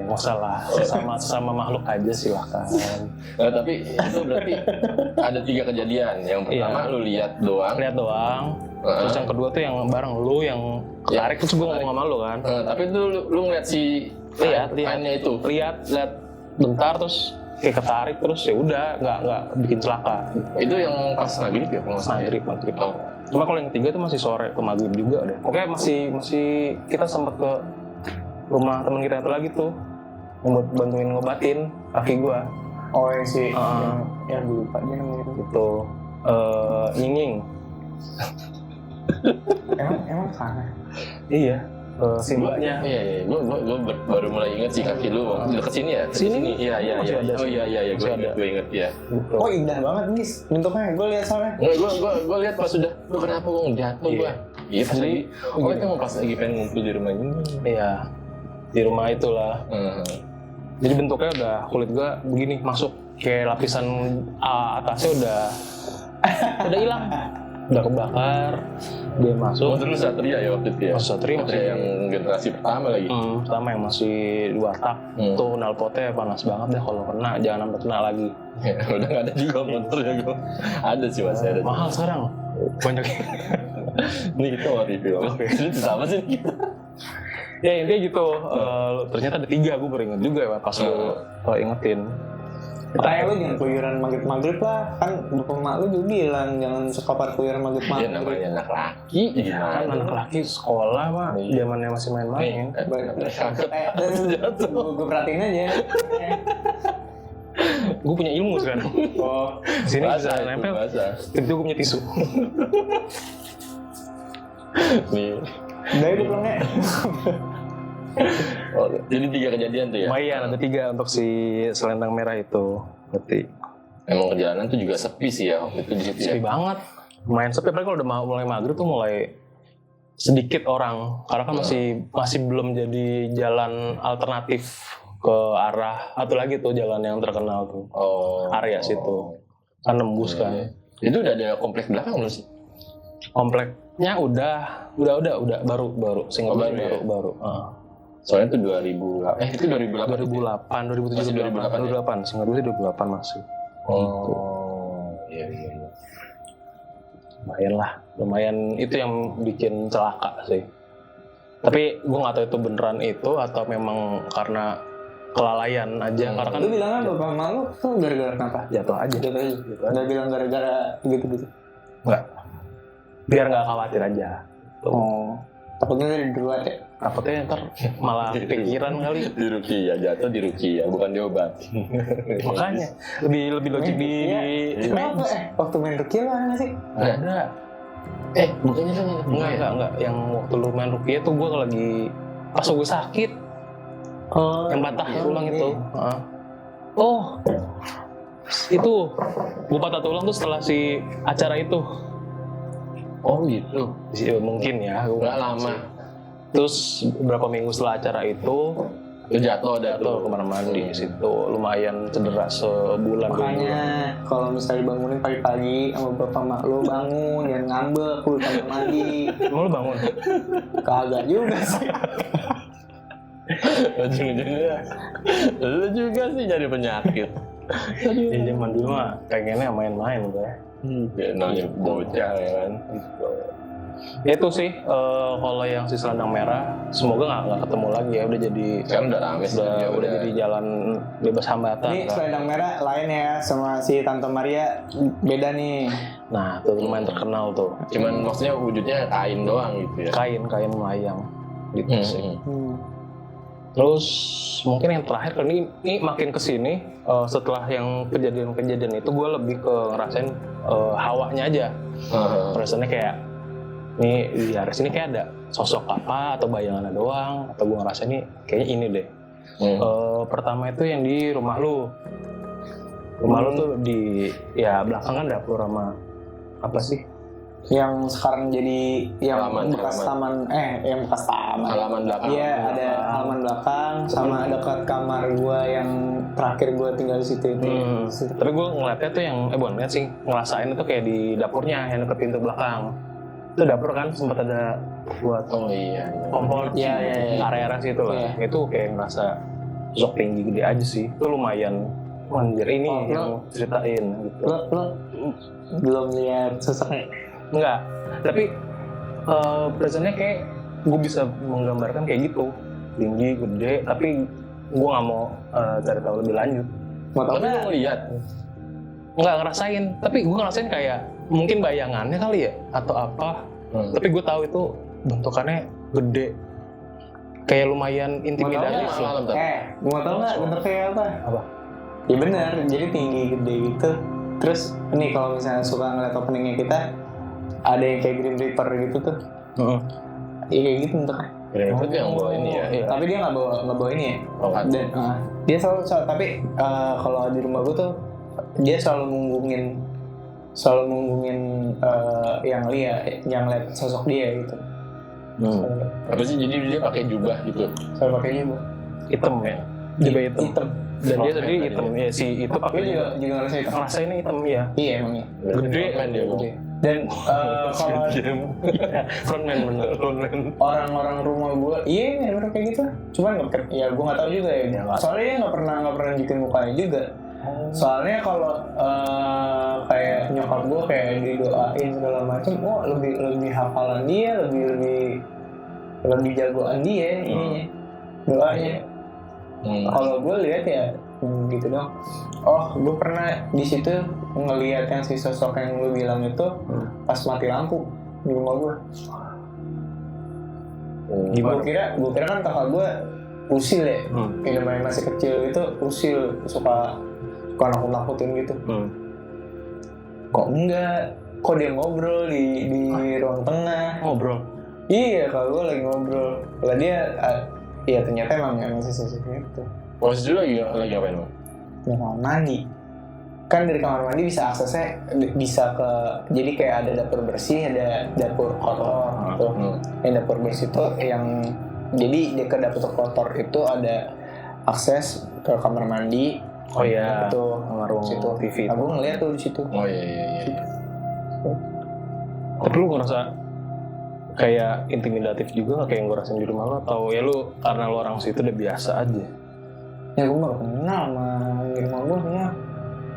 Nggak salah. Sama makhluk aja silahkan. Nah, tapi itu berarti ada 3 kejadian. Yang pertama lu lihat doang. Lihat doang. Terus yang kedua tuh yang bareng lu yang tarik, terus gue ngomong sama lu kan. Tapi itu lu ngeliat si kainnya itu. Lihat bentar terus kayak ketarik terus ya udah nggak bikin celaka. Itu yang pas maghrib ya? Maghrib. Cuma kalau yang ketiga tuh masih sore ke maghrib juga deh. Oke masih kita sempat ke rumah teman kita itu lagi tuh buat bantuin ngobatin kaki gua. oh yang si yang lupa dia namanya Gitu. Nying. Emang sana. Iya. Si mbaknya. Iya, gue baru mulai inget sih kaki lu deket sini ya? Sini? Iya. Masih ada Oh sih. iya, Masih ada. gue inget ya. Gitu. Oh indah banget guys, bentuknya gue lihat soalnya. Gue lihat pas sudah, lu kenapa gue jatuh gue? Iya, pas Jadi, lagi, oh itu mau pas lagi pengen ngumpul di rumah ini. Iya. Di rumah itulah. Jadi bentuknya udah kulit gua begini masuk kayak lapisan atasnya udah hilang, udah kebakar. Dia masuk. Oh dulu Satria ya waktu itu ya? Masih Satria masih yang generasi pertama lagi? Pertama yang masih 2 tak. Tuh knalpotnya panas banget deh kalau kena, jangan sampai kena lagi. Ya, udah gak ada juga motor ya gue. Ada sih masih ada. Mahal sekarang. Banyak. Ini kita mau review. Oke. Ini sama sih kita. Ya intinya gitu. Ternyata ada 3, gue baru inget juga ya pas lu ingetin. Kayak lu jangan keluyuran maghrib lah, kan bapak mak lu juga bilang jangan suka keluyuran Ya maghrib. namanya anak laki. Kan anak laki sekolah mah, zamannya masih main-main. Gue perhatiin aja. Gue punya ilmu sekarang. Oh, Sini bisa Basah itu, nempel. basah. Tiba-tiba gue punya tisu. Nih. udah itu pulangnya. Oh, jadi 3 kejadian tuh ya? Lumayan ada 3 untuk si selendang merah itu. Berarti Emang perjalanan tuh juga sepi sih ya waktu itu di situ ya? sepi banget. Lumayan sepi, apalagi kalau udah mulai maghrib tuh mulai sedikit orang. Karena kan masih belum jadi jalan alternatif ke arah atau lagi tuh jalan yang terkenal tuh. Oh. Area situ. Kan nembus kan. Itu udah ada komplek belakang belum sih? Kompleknya udah baru single Oh, baru ya? baru. Soalnya itu 2000 itu 2008. 2008, 2007, 2008. Singkat gue sih 2008 masih. Oh, iya. Lumayan itu yang bikin celaka sih. Tapi gue nggak tahu itu beneran itu atau memang karena kelalaian aja. Karena kan Lu bilangnya bapak mak lu tuh gara-gara kenapa? jatuh aja. Jatuh aja. Nggak bilang gara-gara gitu-gitu. Nggak. Biar nggak khawatir aja. Oh, takutnya dari duluan ya. Takutnya ntar malah pikiran kali. Di Rukia, jatuh di Rukia, bukan diobat. Makanya lebih logik di Waktu main Rukia lu ada nggak sih? ada. Bukannya kan Enggak. Yang waktu lu main rupiah tuh gue lagi pas gue sakit. Oh, Yang patah tulang itu. Oh, itu gue patah tulang tuh setelah si acara itu. Oh gitu. Ya, mungkin ya. Gua Nggak lama. Terus beberapa minggu setelah acara itu Lu jatuh ada jatuh kamar mandi situ, lumayan cedera sebulan. makanya kalau misalnya bangunin pagi-pagi sama bapak mak lu bangun, jangan ngambek lu kamar mandi. Emang lu bangun? Kagak juga sih. Ujung-ujungnya lu juga sih jadi penyakit. Ya zaman dulu mah pengennya main-main gue. Ya namanya bocah ya kan. Itu sih kalau yang si selendang merah semoga nggak ketemu lagi ya, udah jadi Sekarang udah rame sih. udah jadi jalan bebas hambatan. Ini selendang merah lain ya sama si Tante Maria beda nih. Nah tuh lumayan terkenal tuh, Cuman maksudnya wujudnya kain doang gitu ya. kain melayang gitu sih. Terus mungkin yang terakhir kan ini makin kesini setelah yang kejadian-kejadian itu gue lebih ke ngerasain hawanya aja. Rasanya kayak nih di area sini kayak ada sosok apa atau bayangannya doang, atau gue ngerasa ini kayaknya ini deh. Pertama itu yang di rumah lu tuh di ya belakang kan dapur sama apa sih Yang sekarang jadi yang Halaman, bekas halaman. taman, yang bekas taman. Halaman belakang. Iya, ada halaman belakang sama dekat kamar gua yang terakhir gua tinggal di situ itu. Tapi gue ngeliatnya tuh yang bukan ngeliat sih, ngerasain itu kayak di dapurnya yang deket pintu belakang. Itu dapur kan sempat ada buat Oh iya. kompor, Iya. area-area situ lah. Iya. Itu kayak ngerasa sosok tinggi gede aja sih. Itu lumayan. Anjir ini yang ceritain gitu. Lo belum lihat sosoknya? Enggak, tapi presentnya kayak gue bisa menggambarkan kayak gitu, tinggi, gede, tapi gue nggak mau cari tahu lebih lanjut. Mau tau Tapi lu nggak? ngeliat. Nggak ngerasain, tapi gue ngerasain kayak mungkin bayangannya kali ya atau apa. Tapi gue tahu itu bentukannya gede, kayak lumayan intimidatif. Malam tadi. Mau tau nggak bentuk kayak apa? Apa? Ya benar, jadi tinggi gede gitu. Terus nih kalau misalnya suka ngeliat openingnya kita, ada yang kayak Grim Reaper gitu tuh. Iya kayak gitu bentuknya. Grim Reaper tuh yang bawa ini ya. Iya. Tapi dia nggak bawa ini ya. Tongkat. Dan dia selalu tapi kalau di rumah gue tuh dia selalu ngunggungin yang lihat sosok dia gitu. Apa sih, jadi dia pakai jubah gitu? Selalu pakainya bu. Hitam ya. Juga hitam. Dan dia tadi hitam ya, si itu Tapi pakai juga ngerasa hitam. ngerasain hitam ya. Iya emangnya. Gede kan dia. Gede. Dan kalau frontman bener, frontman. orang-orang rumah gue, iya bener kayak gitu. Cuman ya gue nggak tahu juga ya. Soalnya dia nggak pernah nunjukin mukanya juga. Soalnya kalau kayak nyokap gue kayak didoain segala macam, lebih hafalan dia, lebih jagoan dia ininya doanya. Kalau gue lihat ya gitu dong. Oh, gue pernah di situ ngelihat yang si sosok yang lu bilang itu pas mati lampu di rumah gue. Gimana? Gue kira kan kakak gue usil ya, yang namanya masih kecil itu usil, suka nakut-nakutin gitu. Kok enggak? Kok dia ngobrol di ruang tengah? Ngobrol? Iya, kalau gue lagi ngobrol. Lah dia, ya ternyata emang si sosoknya itu. Posisi dulu lagi ngapain lo? Di kamar mandi. Kan dari kamar mandi bisa aksesnya bisa ke, jadi kayak ada dapur bersih, ada dapur kotor gitu. Yang dapur bersih itu yang jadi dekat dapur kotor itu ada akses ke kamar mandi. Oh iya. Itu ruang situ TV. Aku ngeliat tuh di situ. Oh iya. Tapi lu ngerasa kayak intimidatif juga nggak kayak yang gue rasain di rumah lo? Atau ya lu karena lu orang situ udah biasa aja? Ya gue baru kenal sama di rumah gue semua.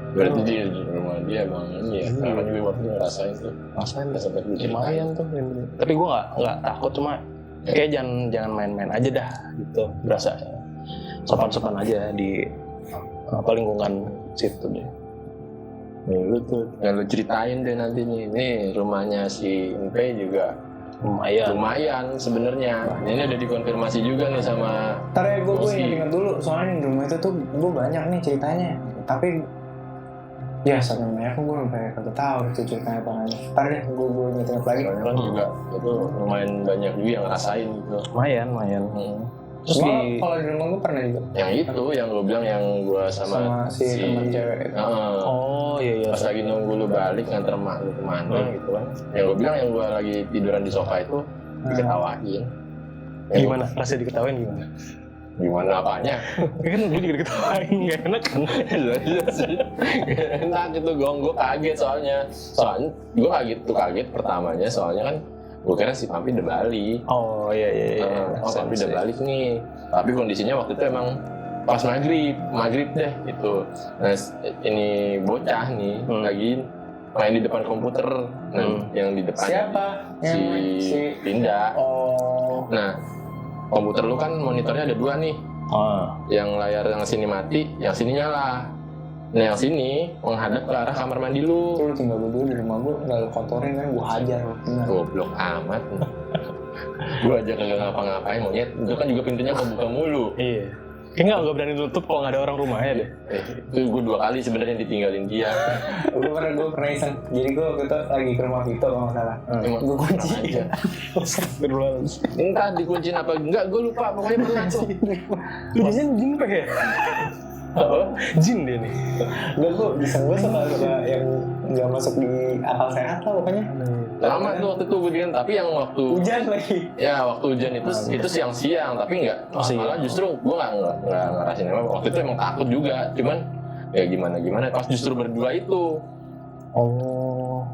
Berarti dia di rumah dia emang ini ya. Karena juga waktu itu ngerasain tuh. Rasain Udah sampai lumayan tuh. Tapi gue nggak takut, cuma kayak jangan main-main aja dah gitu. Berasa sopan-sopan aja di lingkungan situ deh. Nih lu tuh yang lu ceritain deh nanti nih rumahnya si Mpe juga lumayan sebenarnya. Ini udah dikonfirmasi juga nih sama Ntar ya gue Rosi. ingat dulu, soalnya di rumah itu tuh gue banyak nih ceritanya. Tapi ya saking banyak gue sampai kagak tahu itu ceritanya apa aja. Ntar deh gue inget lagi. Soalnya kan juga itu lumayan banyak juga yang ngerasain gitu. Lumayan. Terus Cuma kalau di rumah gue pernah juga Yang itu yang gue bilang yang gue sama si teman cewek itu. oh iya. Pas lagi nunggu lu balik nganter emak lu kemana gitu kan. Yang gue bilang yang gue lagi tiduran di sofa itu diketawain. Gimana? Rasanya diketawain gimana? Gimana apanya? Kan gue juga diketawain, gak enak kan? Iya sih. Enak itu gue kaget soalnya gue kaget pertamanya soalnya kan gue kira si Pampi udah balik. Oh iya. Oh Pampi udah balik nih. Tapi kondisinya waktu itu emang pas maghrib deh itu. Nah ini bocah nih lagi main di depan komputer. Nah yang di depan Siapa? si Linda. Oh. Nah komputer lu kan monitornya ada 2 nih. Yang layar yang sini mati, yang sini nyala. Nah yang sini menghadap ke arah kamar mandi lu. Lu tinggal berdua di rumah gue, nggak lu kotorin kan gue hajar lu. Goblok amat. Gue aja kagak ngapa-ngapain monyet. Itu kan juga pintunya kebuka mulu. Iya. Kayaknya nggak berani nutup kalau nggak ada orang rumahnya deh. Itu gue 2 kali sebenarnya ditinggalin dia. gue pernah iseng. Jadi gue waktu itu lagi ke rumah Vito kalau nggak salah. Gue kunci aja. Entah dikunciin apa enggak, gue lupa. Pokoknya pernah tuh. Lu jin pakai ya? Apa? Jin dia nih. Enggak, gue suka yang nggak masuk di akal sehat lah pokoknya. Lama tuh waktu itu gue bilang, tapi yang waktu Hujan lagi. Ya waktu hujan itu siang-siang, tapi nggak. Malah justru gue nggak ngerasain apa. Waktu itu emang takut juga, cuman ya gimana pas justru berdua itu. Oh.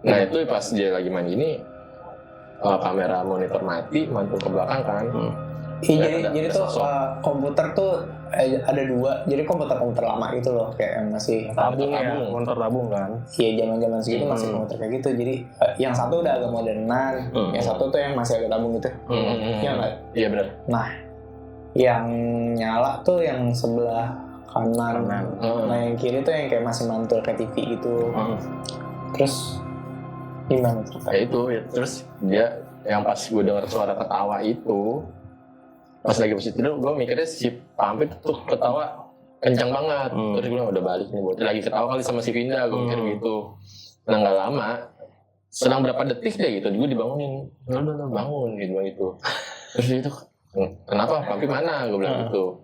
Nah itu pas dia lagi main gini, kamera monitor mati, mantul ke belakang kan. Iya, jadi tuh komputer tuh ada 2. Jadi komputer lama gitu loh, kayak yang masih Tabung, monitor tabung kan. Iya, zaman segitu masih komputer kayak gitu. Jadi yang satu udah agak modernan, yang satu tuh yang masih agak tabung gitu. Iya nggak? Iya benar. Nah, yang nyala tuh yang sebelah kanan. Nah yang kiri tuh yang kayak masih mantul ke TV gitu. Terus gimana cerita? Ya itu ya, terus dia yang pas gue denger suara ketawa itu, pas lagi posisi tidur gue mikirnya si Pampi tuh ketawa kencang banget. Terus gue bilang udah balik nih, lagi ketawa kali sama si Vinda, gue mikir gitu. Nah nggak lama selang berapa detik deh gitu, gue dibangunin, udah bangun gitu. Terus dia itu, kenapa? Papi mana? Gue bilang gitu.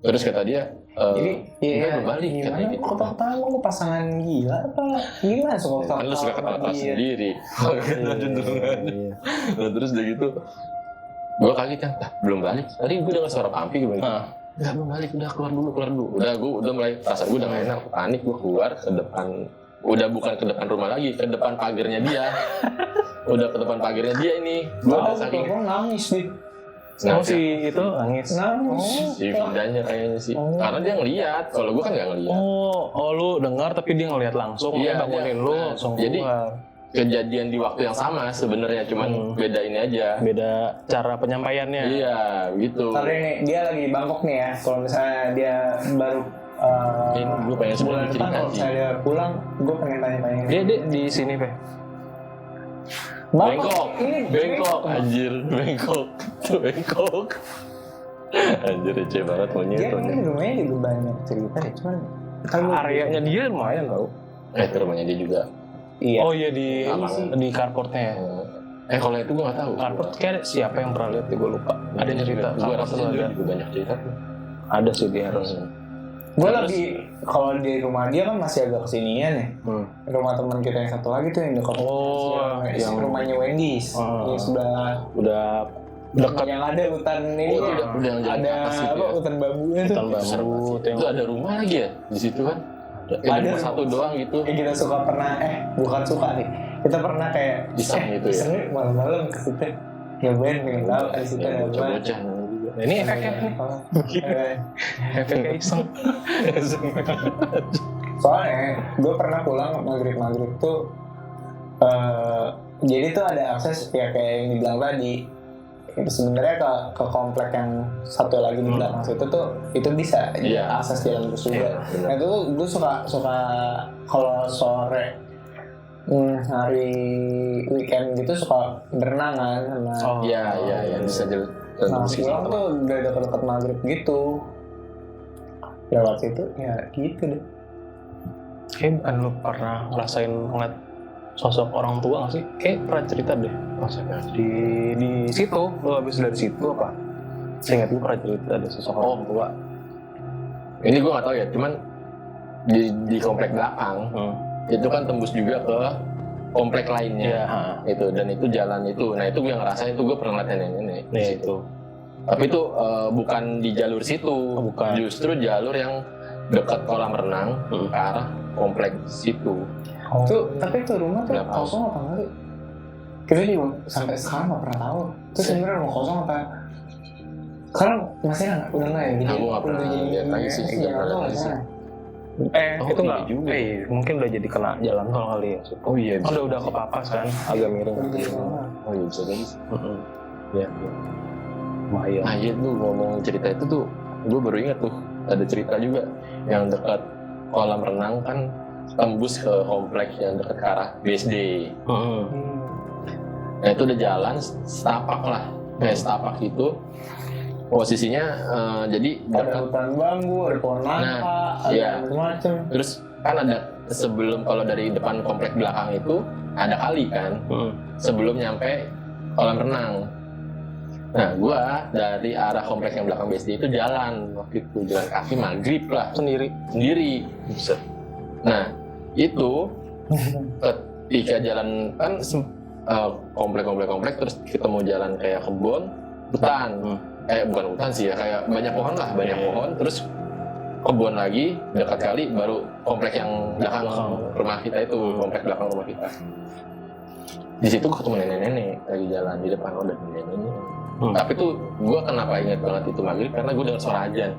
Terus kata dia, Jadi udah berbalik gimana katanya gitu. ketawa lu pasangan gila apa gimana suka Kan lu suka ketawa sendiri. Nah, terus udah gitu, gue kaget kan, belum balik. Tadi gue dengar suara papi gue gitu. Udah belum balik, udah keluar dulu. Udah gue udah mulai perasaan gue udah gak enak, panik gue keluar ke depan. Udah bukan ke depan rumah lagi, ke depan pagarnya dia. Udah ke depan pagarnya dia ini. Gue udah saking nangis nih. Oh si itu nangis. Si Vindanya kayaknya sih. Karena dia ngeliat, kalau gue kan gak ngeliat. Oh lu dengar tapi dia ngeliat langsung, Iya, bangunin iya. lu Nah, langsung jadi, keluar. Kejadian di waktu yang sama sebenarnya, cuman beda ini aja. Beda cara penyampaiannya. Iya, gitu. Tapi nih dia lagi di Bangkok nih ya. Kalau misalnya dia baru Ini gue pengen bulan sebenarnya depan cerita kalau sih. misalnya dia pulang, gue pengen tanya-tanya. Dia di sini, Pe. Bangkok, ini Bangkok, anjir, Bangkok. Anjir receh banget monyet. Dia kan di rumahnya juga banyak cerita deh, cuman Areanya dia lumayan tau. Ke rumahnya dia juga. Iya. Oh iya di carportnya ya. Kalau itu gue gak tahu. Carport kayak siapa yang pernah lihat ya, gue lupa. Ada yang cerita. Gue Carport rasa tuh dia ada. juga banyak cerita tuh. Ada sih dia harus. Gue lagi kalau di rumah dia kan masih agak kesinian ya. Rumah teman kita yang satu lagi tuh yang dekat. Yang rumahnya Wendy's. Yang sudah Udah dekat. yang ada hutan ini. Oh, itu udah yang jalan ada ke atas itu apa ya? hutan bambunya tuh. Hutan bambu. Itu ada rumah lagi ya di situ kan? Ada rumah satu doang gitu. Kita suka pernah bukan suka nih. Kita pernah kayak Iseng gitu ya? iseng malam-malam ke situ. Ya Ben pengen tahu di situ ada apa. Bocah-bocah. Nah, ini efeknya nih. Efeknya iseng. Soalnya gue pernah pulang maghrib tuh jadi tuh ada akses ya kayak yang dibilang tadi. Itu sebenarnya ke komplek yang satu lagi di belakang situ tuh itu bisa akses jalan terus juga. Nah itu tuh gue suka kalau sore hari weekend gitu suka berenang kan sama. Iya bisa jalan. Nah pulang tuh udah dekat maghrib gitu. Lewat situ ya gitu deh. Kayak bukan lu pernah ngerasain ngeliat sosok orang tua nggak sih? Kayak pernah cerita deh. Maksudnya Di situ, lu habis dari situ apa? Seingat gue pernah cerita ada sosok orang tua. ini gue gak tahu ya, cuman di komplek belakang itu kan tembus juga ke komplek lainnya. Itu dan itu jalan itu. Nah itu gue ngerasain itu gue pernah ngeliat nenek-nenek di situ. Tapi itu bukan di jalur situ, justru jalur yang dekat kolam renang ke arah komplek situ. Tapi itu rumah tuh kosong apa enggak? Kita juga sampai sekarang nggak pernah tahu. Itu sebenarnya rumah kosong apa? Sekarang masih udah nggak ya? Aku nggak pernah lihat lagi sih, nggak pernah lihat lagi sih. Itu nggak juga. Mungkin udah jadi kena jalan tol kali ya. Oh iya. Udah kepapas kan, agak miring. Oh iya bisa jadi sih. Iya. Lumayan. Nah iya tuh ngomong cerita itu tuh, gue baru ingat tuh ada cerita juga yang dekat kolam renang kan tembus ke kompleks yang dekat ke arah BSD. Nah itu udah jalan setapak lah, kayak setapak itu posisinya jadi ada hutan bambu, ada pohon nangka, ada macam-macam. Terus kan ada sebelum kalau dari depan komplek belakang itu ada kali kan, sebelum nyampe kolam renang. Nah gua dari arah kompleks yang belakang BSD itu jalan waktu itu jalan kaki maghrib lah sendiri. Bisa. Nah itu ketika jalan kan komplek terus ketemu jalan kayak kebun hutan bukan hutan sih ya kayak banyak pohon lah pohon terus kebun lagi dekat kali baru komplek yang belakang rumah kita itu komplek belakang rumah kita di situ ketemu nenek-nenek lagi jalan di depan udah nenek-nenek tapi tuh gue kenapa ingat banget itu maghrib karena gue dengar suara azan.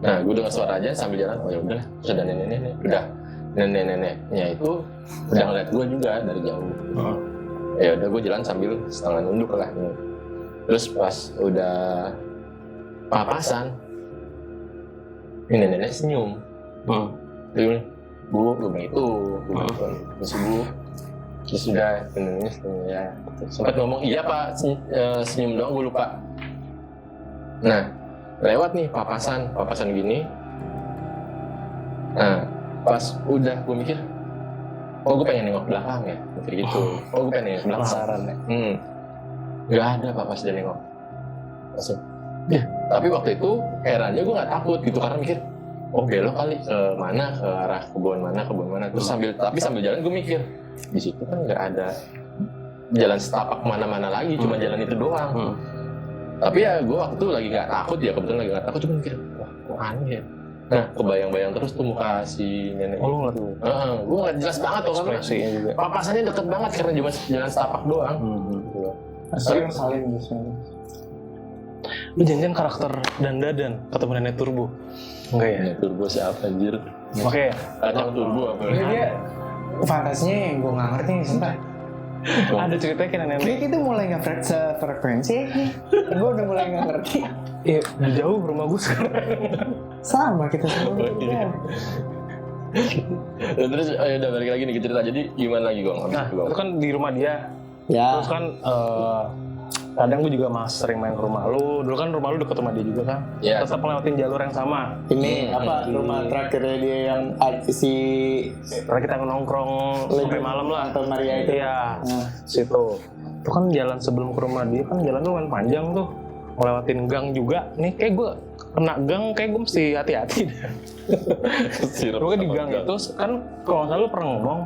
Nah, gue dengar suara aja sambil jalan, oh ya udah, sudah nenek-nenek, udah nenek-neneknya itu udah ngeliat gue juga dari jauh. Ya udah gue jalan sambil setengah nunduk lah. Terus pas udah papasan, ini nenek senyum. Dia bilang, bu itu, terus bu, terus udah neneknya senyum ya. Sempat ngomong iya pak, senyum doang gue lupa. Nah. Lewat nih papasan gini. Nah pas udah gue mikir oh gue pengen nengok belakang ya, kayak gitu. Oh gue pengen nengok belakang. Penasaran ya. Gak ada Pak pas dia nengok. Langsung. Ya, tapi waktu itu herannya gue nggak takut gitu karena mikir, oh belok kali ke mana, ke arah kebun mana. Terus sambil jalan gue mikir, di situ kan nggak ada jalan setapak kemana-mana lagi, cuma jalan itu doang. Tapi ya gue waktu itu lagi nggak takut ya, kebetulan lagi nggak takut, cuma mikir, wah kok aneh ya. Nah kebayang-bayang terus tuh muka si nenek. Oh lu ngeliat tuh. Gue ngeliat jelas banget tuh karena Ekspresinya juga. papasannya deket banget karena cuma jalan setapak doang. Sering salin gitu. Lu jangan karakter Dandadan ketemu nenek Turbo. Enggak ya? Nenek Turbo siapa anjir? Makanya Kacang Turbo apa? Ini dia fantasinya yang gue nggak ngerti nih sumpah. ada ceritanya kayak nenek. Kayak kita mulai nggak frekuensi. Gue udah mulai nggak ngerti. Iya, jauh rumah gue sekarang. Sama kita semua. Dan terus udah balik lagi nih ke cerita. Jadi gimana lagi Gong? Nah, itu kan di rumah dia. Ya. Terus kan kadang gue juga sering main ke rumah lu. Dulu kan rumah lu deket rumah dia juga kan. Iya. Tetap ngelewatin jalur yang sama. Ini apa rumah terakhirnya dia yang si Karena kita nongkrong sampai malam lah. Tante Maria itu. Iya, Nah. situ. Itu kan jalan sebelum ke rumah dia kan jalan lumayan panjang tuh. Ngelewatin gang juga. Nih kayak gue kena gang, kayak gue mesti hati-hati deh. Pokoknya di gang itu kan kalau nggak salah lu pernah ngomong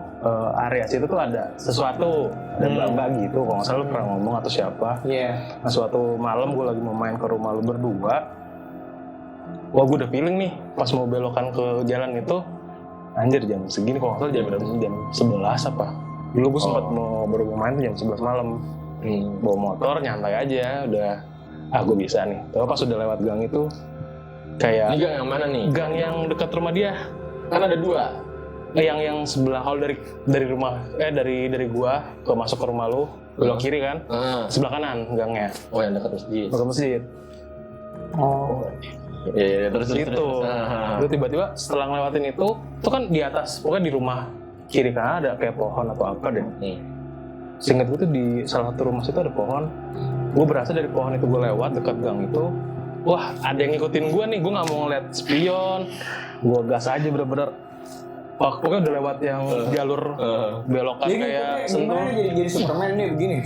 area situ tuh ada sesuatu, ada bangga gitu. Kalau nggak salah lu pernah ngomong atau siapa. Iya. Nah suatu malam gue lagi mau main ke rumah lu berdua. Wah gue udah feeling nih pas mau belokan ke jalan itu. Anjir jam segini kalau nggak salah jam 11 apa. Dulu gue sempat baru mau main jam 11 malam. Bawa motor nyantai aja udah. Gue bisa nih. Tapi pas udah lewat gang itu kayak Ini gang yang mana nih? gang yang dekat rumah dia. Kan ada dua. Yang sebelah kalau dari rumah dari gua ke masuk ke rumah lu belok kiri kan, sebelah kanan gangnya. Oh yang dekat masjid. Dekat masjid. Oh. Iya terus Itu. Lu tiba-tiba setelah ngelewatin itu kan di atas, pokoknya di rumah kiri kanan ada kayak pohon atau apa deh. Seingat gue tuh di salah satu rumah situ ada pohon. Gue berasa dari pohon itu gue lewat dekat gang itu. Wah, ada yang ngikutin gue nih, gue gak mau ngeliat spion. Gue gas aja bener-bener. Pokoknya udah lewat yang jalur belokan Jadi kayak sentuh. sentuh. Jadi Superman nih begini.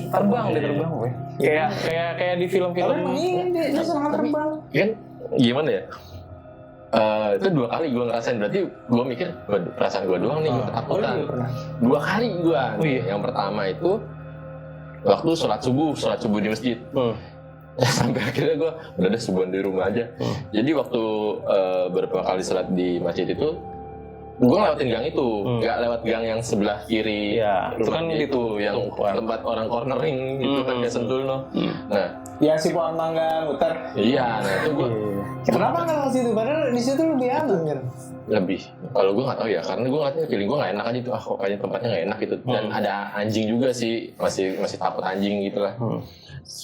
Terbang dia terbang weh. Kayak di film-film. Emang iya dia sangat terbang. Kan gimana ya? Itu 2 kali gue ngerasain, berarti gue mikir perasaan gue doang nih, gue ketakutan. 2 kali gue. Oh, iya. Yang pertama itu waktu sholat subuh di masjid. Sampai akhirnya gue udah ada subuhan di rumah aja. Jadi waktu beberapa kali sholat di masjid itu gue lewatin gang itu, nggak lewat gang yang sebelah kiri. Iya, itu kan itu yang tempat orang cornering gitu kan kayak Sentul no. Nah, Ya si pohon mangga muter. iya, nah itu gue Kenapa nggak ke situ? Padahal di situ lebih aman kan. lebih. Kalau gue nggak tahu ya, karena gue ngeliatnya feeling gue nggak enak aja tuh. Kok kayaknya tempatnya nggak enak gitu. Dan ada anjing juga sih, masih takut anjing gitu lah.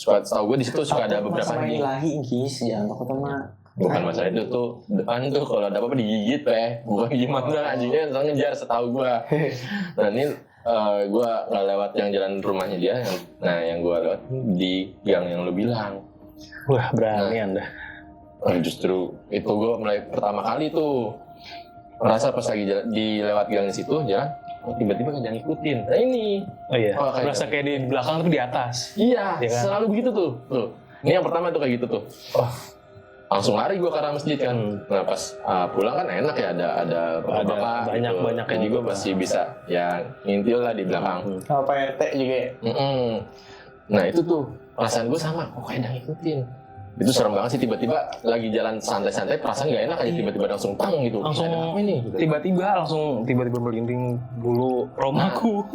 Tahu gue di situ suka ada beberapa Masalah anjing. ilahi Gis, jangan takut sama. Bukan masalah itu tuh, depan tuh kalau ada apa-apa digigit bukan gimana anjingnya langsung ngejar setahu gue. Nah ini gue nggak lewat yang jalan rumahnya dia, yang gue lewat di gang yang lu bilang. Wah berani anda. Justru itu gue mulai pertama kali tuh merasa pas lagi jalan, di lewat gang situ jalan, tiba-tiba nggak ngikutin. Nah ini. Oh iya. Oh, kayak Berasa kayak di belakang tapi di atas. Iya, Iya kan? selalu begitu tuh. Ini yang pertama tuh kayak gitu tuh. Langsung lari gue ke arah masjid kan. Nah pas pulang kan enak ya ada banyak jadi gue masih bisa ya ngintil lah di belakang. Sama Pak RT juga ya. Nah itu tuh perasaan gue sama, kok kayak ngikutin. Itu serem banget sih, tiba-tiba lagi jalan santai-santai perasaan gak enak aja, tiba-tiba langsung tang gitu. Langsung Ada apa ini? tiba-tiba merinding bulu romaku.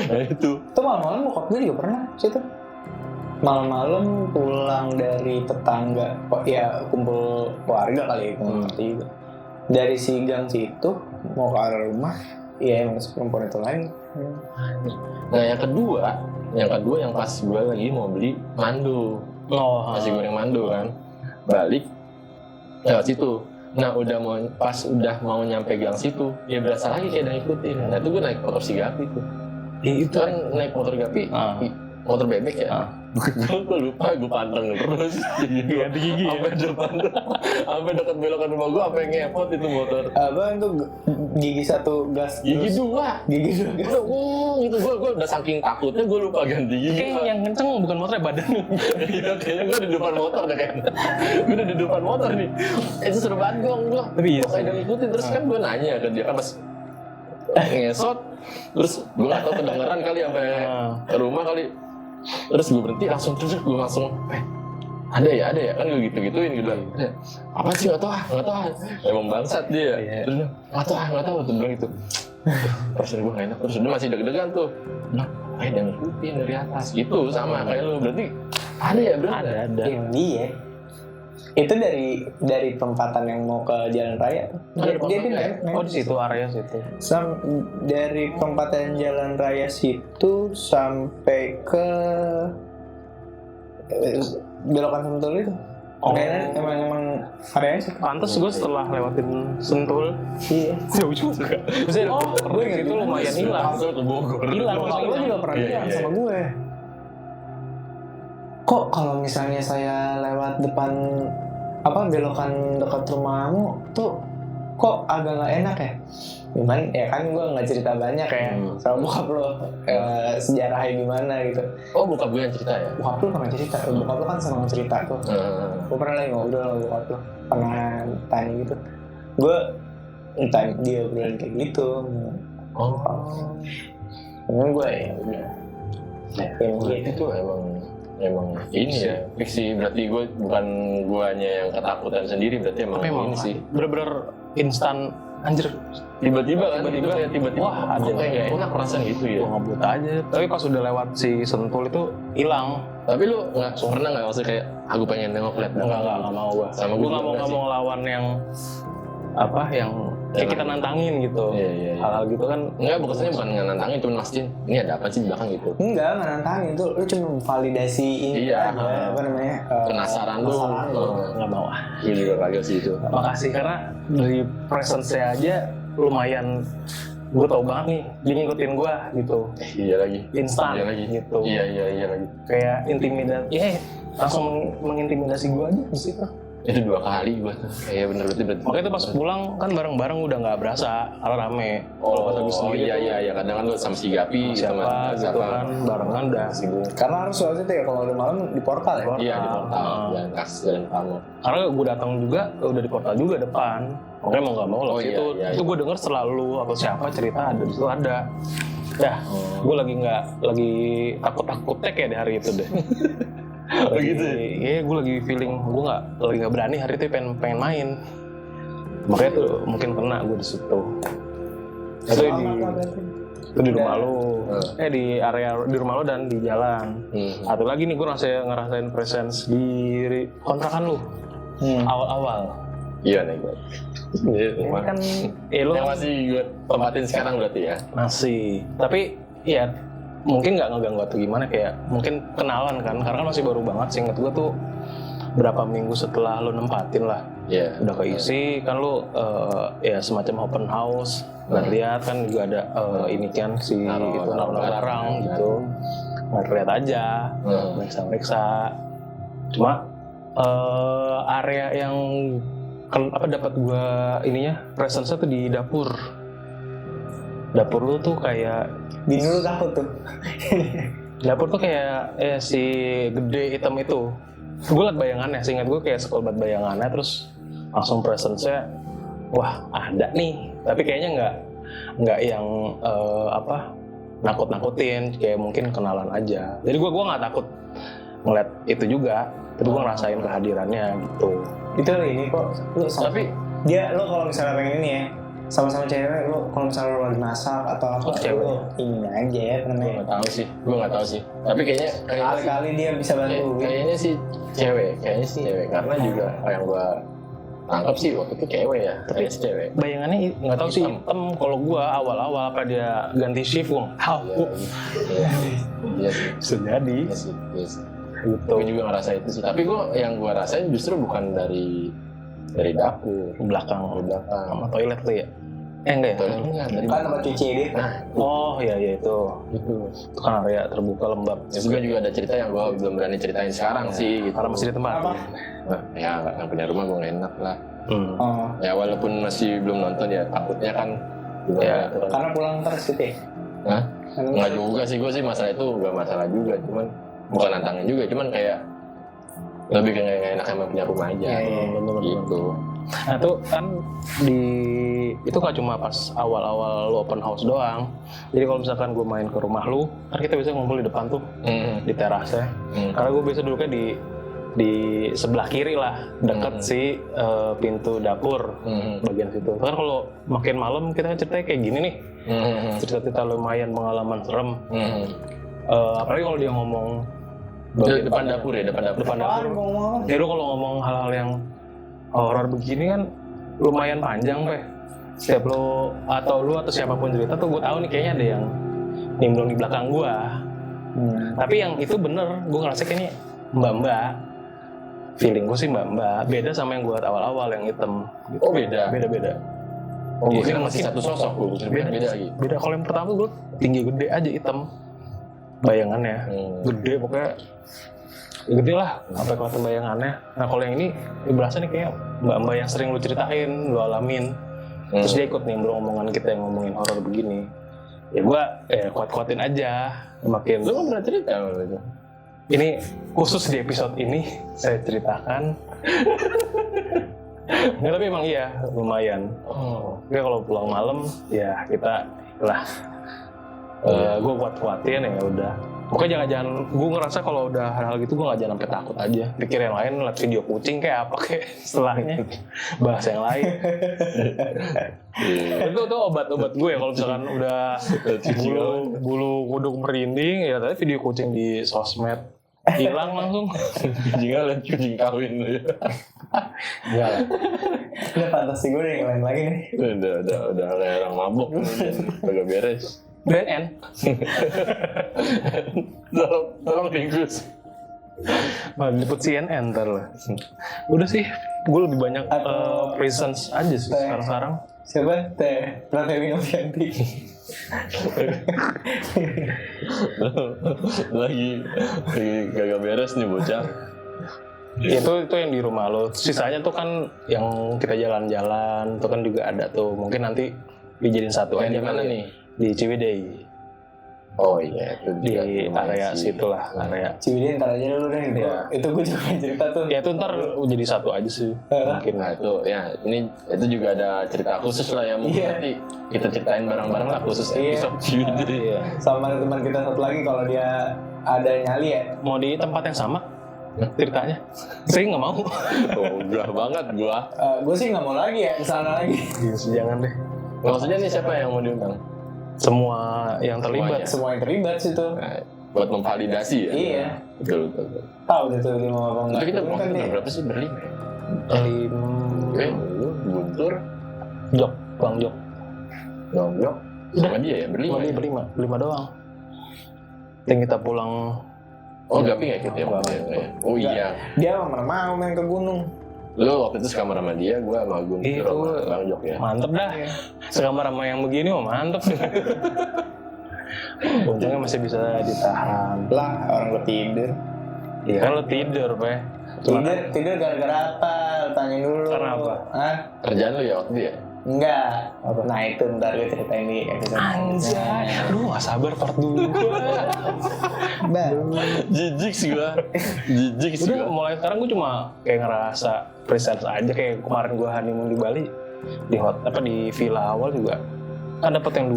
Nah itu. Itu malam-malam bokap gue juga pernah situ. Malam-malam pulang dari tetangga, ya kumpul keluarga kali ya, juga. Dari si gang situ mau ke arah rumah, ya emang perempuan itu lain. Nah yang kedua yang pas gue lagi mau beli mandu. Nasi goreng mandu kan, balik lewat situ. Nah udah mau nyampe gang situ, ya berasa lagi kayak ada ngikutin. Nah itu gue naik motor si Gapi tuh. Itu kan naik motor Gapi, motor bebek ya. Gue lupa, gue panteng terus. Ganti gigi ya? Sampai depan, sampai dekat belokan rumah gue, sampai ngepot itu motor. Apa itu gigi satu gas? Gigi terus- dua. Gigi dua gas. Gitu gue udah saking takutnya gue lupa ganti gigi. Kayak yang kenceng bukan motornya badan. Iya, kayaknya gue di depan motor deh kayaknya. Gue udah di depan motor nih. Itu seru banget gue. Tapi iya Kayak udah ngikutin terus kan gue nanya ke dia kan pas ngesot. Terus gue gak tau kedengeran kali sampai ke rumah kali. Terus gue berhenti langsung ada ya kan gue gitu-gituin gitu. Apa sih nggak tahu emang bangsat dia. Terus dia nggak tahu tuh bilang gitu. Terus gue nggak enak terus dia masih deg-degan tuh. Nah kayak dia ngikutin dari atas gitu sama kayak lu berarti ada ya berarti Ada. Iya. Itu dari perempatan yang mau ke jalan raya. Ada Jadi perempatan Oh di situ area situ. dari perempatan jalan raya situ sampai ke belokan Sentul itu. Oh. Kayaknya emang area sih. Pantes gue setelah lewatin Sentul Iya. jauh juga. Maksudnya gue ingat itu lumayan hilang. langsung ke Bogor. Hilang. Bokap lo juga pernah Iya, bilang iya. sama gue. Kok kalau misalnya saya lewat depan belokan dekat rumahmu tuh kok agak nggak enak ya? Gimana? Ya kan gue nggak cerita banyak ya sama bokap lo sejarahnya gimana gitu. Oh bokap gue yang cerita ya. Bokap lo pernah cerita, bokap lo kan senang cerita tuh. Gue pernah lagi ngobrol sama bokap lo, pernah tanya gitu. Gue entah dia bilang kayak gitu. Oh. Kemudian gue ya udah. Berarti itu emang ini ya fiksi berarti gue bukan guanya yang ketakutan sendiri berarti emang Tapi emang ini sih bener-bener instan anjir. tiba-tiba tiba-tiba Wah, ada kok kayak gak enak perasaan gitu ya. Gue ngebut aja. Tapi pas udah lewat si Sentul itu hilang. Tapi lu pernah nggak maksudnya kayak aku pengen nengok lihat Enggak mau gue. Sama Gue gue nggak mau ngelawan yang kayak kita nantangin gitu. Iya. Hal-hal gitu kan. Enggak, bukan nantangin, cuma mastiin ini ada apa sih di belakang gitu. Enggak nantangin tuh, lu cuma validasi ini Iya. aja, apa namanya? Penasaran lu. Nggak mau ah. Gue juga kagak sih itu. Makasih karena dari presence-nya aja lumayan. Gue tau banget nih, dia ngikutin gue gitu. Iya lagi. Instan Iya lagi. gitu. Iya lagi. Kayak intimidasi. Langsung mengintimidasi gue aja di situ. Itu 2 kali gue tuh. Kayak bener berarti. Makanya itu pas pulang kan bareng-bareng udah nggak berasa, karena rame. Kalau kata gue sendiri tuh, iya. Kadang kan lu sama si Gapi, siapa gitu kan, barengan udah sibuk. Karena harus waktu itu ya kalau udah malam di portal ya. Iya di portal, jalan kaki jalan utama. Karena gue datang juga, udah di portal juga depan. Makanya mau nggak mau loh. Oh, iya, iya. Itu gue denger selalu atau siapa cerita ada di situ ada. Ya, gue lagi takut-takutnya kayak di hari itu deh. Begitu ya? Iya, gue lagi feeling gue lagi nggak berani hari itu pengen main. Makanya tuh mungkin kena gue di situ. Itu di rumah lo, di area di rumah lo dan di jalan. Satu lagi nih gue ngerasain presence di kontrakan lo awal-awal. Iya nih gue. Ini kan, lo Yang masih gue tempatin sekarang berarti ya? masih. Tapi ya mungkin nggak ngeganggu atau gimana, kayak mungkin kenalan kan, karena kan masih baru banget. Seinget gue tuh berapa minggu setelah lo nempatin lah, Iya. udah keisi kan lo ya semacam open house, lihat kan juga ada ini kan si itu naruh barang gitu, lihat aja, meriksa. Cuma area yang dapat gua ininya presence-nya tuh di dapur. Dapur lu tuh kayak Bini lu takut tuh. dapur tuh kayak si gede hitam itu. Gue liat bayangannya, seingat gue kayak sekelbat bayangannya, terus langsung presence-nya, wah ada nih. Tapi kayaknya nggak yang nakut-nakutin, kayak mungkin kenalan aja. Jadi gue nggak takut ngeliat itu juga, tapi gue ngerasain kehadirannya gitu. Itu ini kok lu Tapi lo kalau misalnya pengen ini ya sama-sama cewek, lo kalau misalnya lo lagi masak atau apa, Cewek. lo ini aja ya gue namanya. nggak tahu sih. Tapi kayaknya Kali-kali dia bisa bantu. kayaknya sih cewek, karena juga yang gue tangkap sih waktu itu cewek ya. Tapi cewek. Bayangannya nggak tahu sih hitam. Kalau gue awal-awal apa dia ganti shift, gue tahu. Iya sih. Bisa jadi. Iya sih. Gitu. Gue juga ngerasa itu sih. Tapi yang gue rasain justru bukan dari dapur, Belakang dari belakang. sama toilet tuh ya. Enggak ya? Toilet lu nggak dari Kan tempat cuci dia. Nah, Oh iya itu kan area terbuka lembab. gue juga ada cerita yang gue belum berani ceritain sekarang sih gitu. Karena masih di tempat. Apa? Nah, ya nggak punya rumah gue nggak enak lah. Oh, Ya walaupun masih belum nonton ya takutnya kan. Ya. karena pulang terus gitu ya. Hah? Nggak juga sih, gue sih masalah itu nggak masalah juga, cuman bukan nantangin juga, cuman kayak lebih kayak nggak enak sama punya rumah aja. Iya, bener-bener. Gitu. Nah itu kan itu nggak cuma pas awal-awal lu open house doang. Jadi kalau misalkan gue main ke rumah lu, kan kita bisa ngumpul di depan tuh, di terasnya. Karena gue biasa duduknya di sebelah kiri lah, deket si pintu dapur bagian situ. Kan kalau makin malam kita ceritanya kayak gini nih, cerita-cerita lumayan pengalaman serem. Apalagi kalau dia ngomong Depan dapur ya, depan dapur. depan dapur. Jadi lu kalau ngomong hal-hal yang horor begini kan lumayan panjang, Pe. Setiap lu atau siapapun cerita tuh gue tahu nih kayaknya ada yang nimbrung di belakang gua. Tapi yang itu bener, gue ngerasa kayaknya mbak-mbak. Feeling gue sih mbak-mbak, beda sama yang gue awal-awal yang hitam. Gitu. Oh beda. Beda-beda. Oh gue Iya, kira masih satu sosok, gue kira beda lagi. Beda. Kalau yang pertama gue tinggi gede aja hitam. Bayangannya gede pokoknya. Gede lah, sampai kelihatan bayangannya. Nah kalau yang ini, berasa nih kayak mbak-mbak yang sering lu ceritain, lu alamin. Terus dia ikut nimbrung omongan kita yang ngomongin horor begini. Ya gue kuat-kuatin aja, makin. Lu kan pernah cerita waktu itu. Ini khusus di episode ini saya ceritakan. Nggak, tapi emang iya lumayan. Tapi kalau pulang malam ya kita lah. Gue kuat-kuatin ya udah. Pokoknya jangan. Gue ngerasa kalau udah hal-hal gitu gue nggak jangan sampai takut aja. Pikir yang lain, lihat video kucing kayak apa kayak setelahnya bahas yang lain. Itu obat-obat gue ya kalau misalkan udah bulu kuduk merinding ya. Tadi video kucing di sosmed hilang langsung. Kucingnya liat kucing kawin lu ya. Enggak lah. Udah fantasi gue nih, lain lagi nih. Udah kayak orang mabok kagak beres. BNN. Tolong Inggris. Malah diliput CNN ntar lah. Udah sih, gue lebih banyak presence aja sih sekarang. Siapa? Teh Pratemi Novianti. lagi kagak beres nih bocah. Itu yang di rumah lo. Sisanya tuh kan yang kita jalan-jalan tuh kan juga ada tuh. Mungkin nanti dijadiin satu aja. Yang di mana nih? Di Ciwidey. Oh iya, itu Di juga lumayan area sih. situ lah, area. Ciwidey ntar aja dulu deh. Iya. Itu gue juga pengen cerita tuh. Ya itu ntar jadi satu aja sih. Mungkin. Nah itu ya, itu juga ada cerita khusus lah ya mungkin Iya. nanti kita ceritain bareng-bareng lah khusus Iya. episode Ciwidey. Iya. Sama teman kita satu lagi kalau dia ada nyali ya. Mau di tempat yang sama ceritanya? Saya nggak mau. Oh, udah banget gua. Gue sih nggak mau lagi ya, kesana lagi. Jangan deh. Maksudnya nih siapa yang mau diundang? Semua yang terlibat. Semuanya. Semua yang terlibat situ. Nah, buat memvalidasi ya. Iya. Betul. Tahu deh tuh dia mau apa enggak. Tapi kita Kan waktu dia- berapa sih berlima? Lu Guntur, Jok, Bang Jok. Nongjok, sama dia ya berlima. Ya? Berlima doang. Yang kita pulang. Oh Gapi nggak ikut ya? Nggak waktu itu ikut. ya? Oh iya. Dia emang mana mau main ke gunung. Lu waktu itu sekamar sama dia, gua sama Guntur Itu sama Bang Jok ya. mantep dah. Sekamar sama yang begini mah mantep. Untungnya masih bisa ditahan. Lah, orang gue tidur. Iya kan lo tidur, Pe. Tidur gara-gara apa? Tanyain dulu. Karena apa? Hah? Kerjaan lu ya waktu itu ya? Enggak. Nah itu ntar gue ceritain di episode Anjay, aduh gak sabar part 2. Jijik sih gua. Jijik sih Udah gua. mulai sekarang gue cuma kayak ngerasa presence aja. Kayak kemarin gue honeymoon di Bali, di villa awal juga kan dapet yang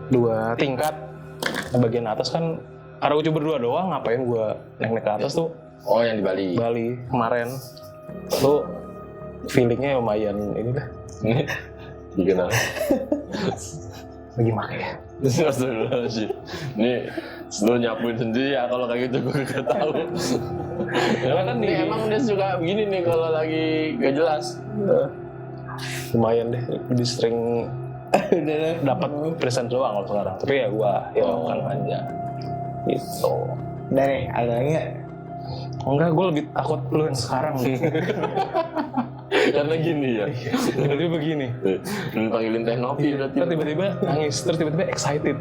dua tingkat. Nah, bagian atas kan karena gue cuma berdua doang, ngapain gue naik ke atas tuh. Oh yang di Bali. Bali kemarin tuh feelingnya lumayan ini dah. Gimana? Lagi make ya. Astagfirullahaladzim. Ini lu nyapuin sendiri ya kalau kayak gitu gue gak tahu. Karena kan Ini emang dia suka begini nih kalau lagi gak jelas. lumayan deh, lebih sering dapat present doang kalau sekarang. Tapi ya gua hilangkan aja. Gitu. Udah nih, ada lagi nggak? Enggak, gue lebih takut lu yang sekarang nih. Karena gini ya. Tiba-tiba begini. Lu panggilin teh Novi berarti. Terus tiba-tiba nangis, terus tiba-tiba excited.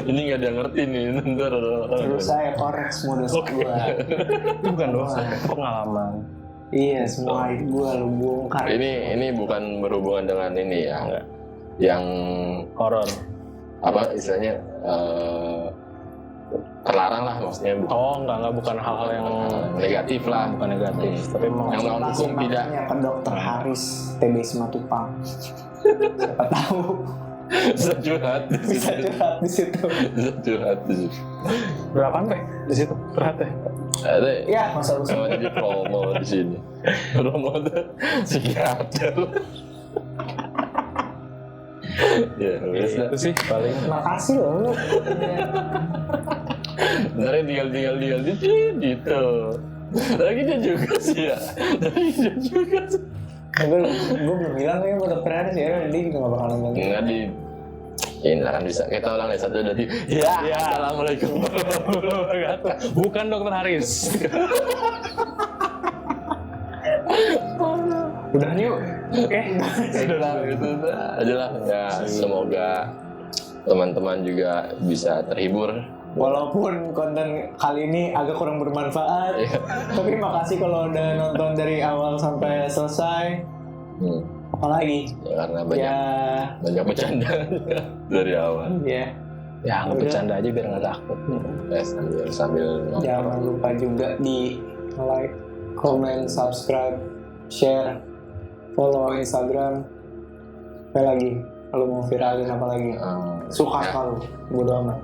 Ini nggak ada yang ngerti nih. Ntar Terus saya korek semua dosa gue. Itu bukan dosa, itu pengalaman. Iya, semua aib gue lu bongkar. ini bukan berhubungan dengan ini ya. Yang Horor. apa istilahnya terlarang lah maksudnya. Oh, enggak bukan hal-hal yang Negatif lah. bukan negatif, tapi memang Yang melawan hukum tidak. Ke dokter Haris TB Simatupang. Siapa tahu Bisa curhat di bisa situ. curhat di situ. Bisa curhat di situ. berapaan teh di situ curhatnya? Ada Ya, masa lu namanya di promo di sini. Promo tuh psikiater. Ya, biasa. Itu sih paling. makasih loh lu. Sebenarnya tinggal gitu. Lagi dia juga sih ya. Lagi dia juga sih. Gue belum bilang nih buat dokter Haris ya, dia juga gak bakal nonton. Enggak di ini lah kan bisa kita ulang dari satu dari ya. Assalamualaikum warahmatullahi wabarakatuh. Bukan dokter Haris. Udah yuk. Oke. Sudah lah itu aja lah ya, semoga teman-teman juga bisa terhibur. Walaupun konten kali ini agak kurang bermanfaat, tapi makasih kalau udah nonton dari awal sampai selesai. Apalagi? Ya, karena banyak bercanda dari awal. Ya. Ya nggak bercanda aja biar nggak takut. Ya, sambil nongkrong. Jangan lupa juga di like, comment, subscribe, share, follow Instagram. Apa lagi? Kalau mau viralin apa lagi? Suka ya. kalau bodo amat.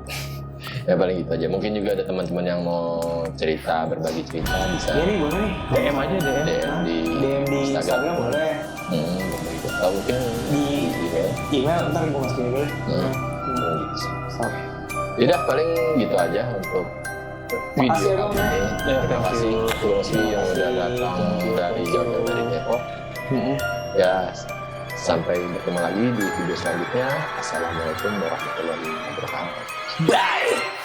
Ya paling gitu aja. Mungkin juga ada teman-teman yang mau cerita, berbagi cerita bisa Ya nih boleh nih. DM aja deh. DM di Instagram boleh. Begitu. Atau mungkin Di email. email ntar gue masukin dulu. Stop. Yaudah paling gitu aja untuk Makasih video ya, Bang, kali ini. ya. Terima kasih Tulosmi yang udah datang dari jauh-jauh dari Depok. Ya sampai bertemu lagi di video selanjutnya. Assalamualaikum warahmatullahi wabarakatuh. Bye.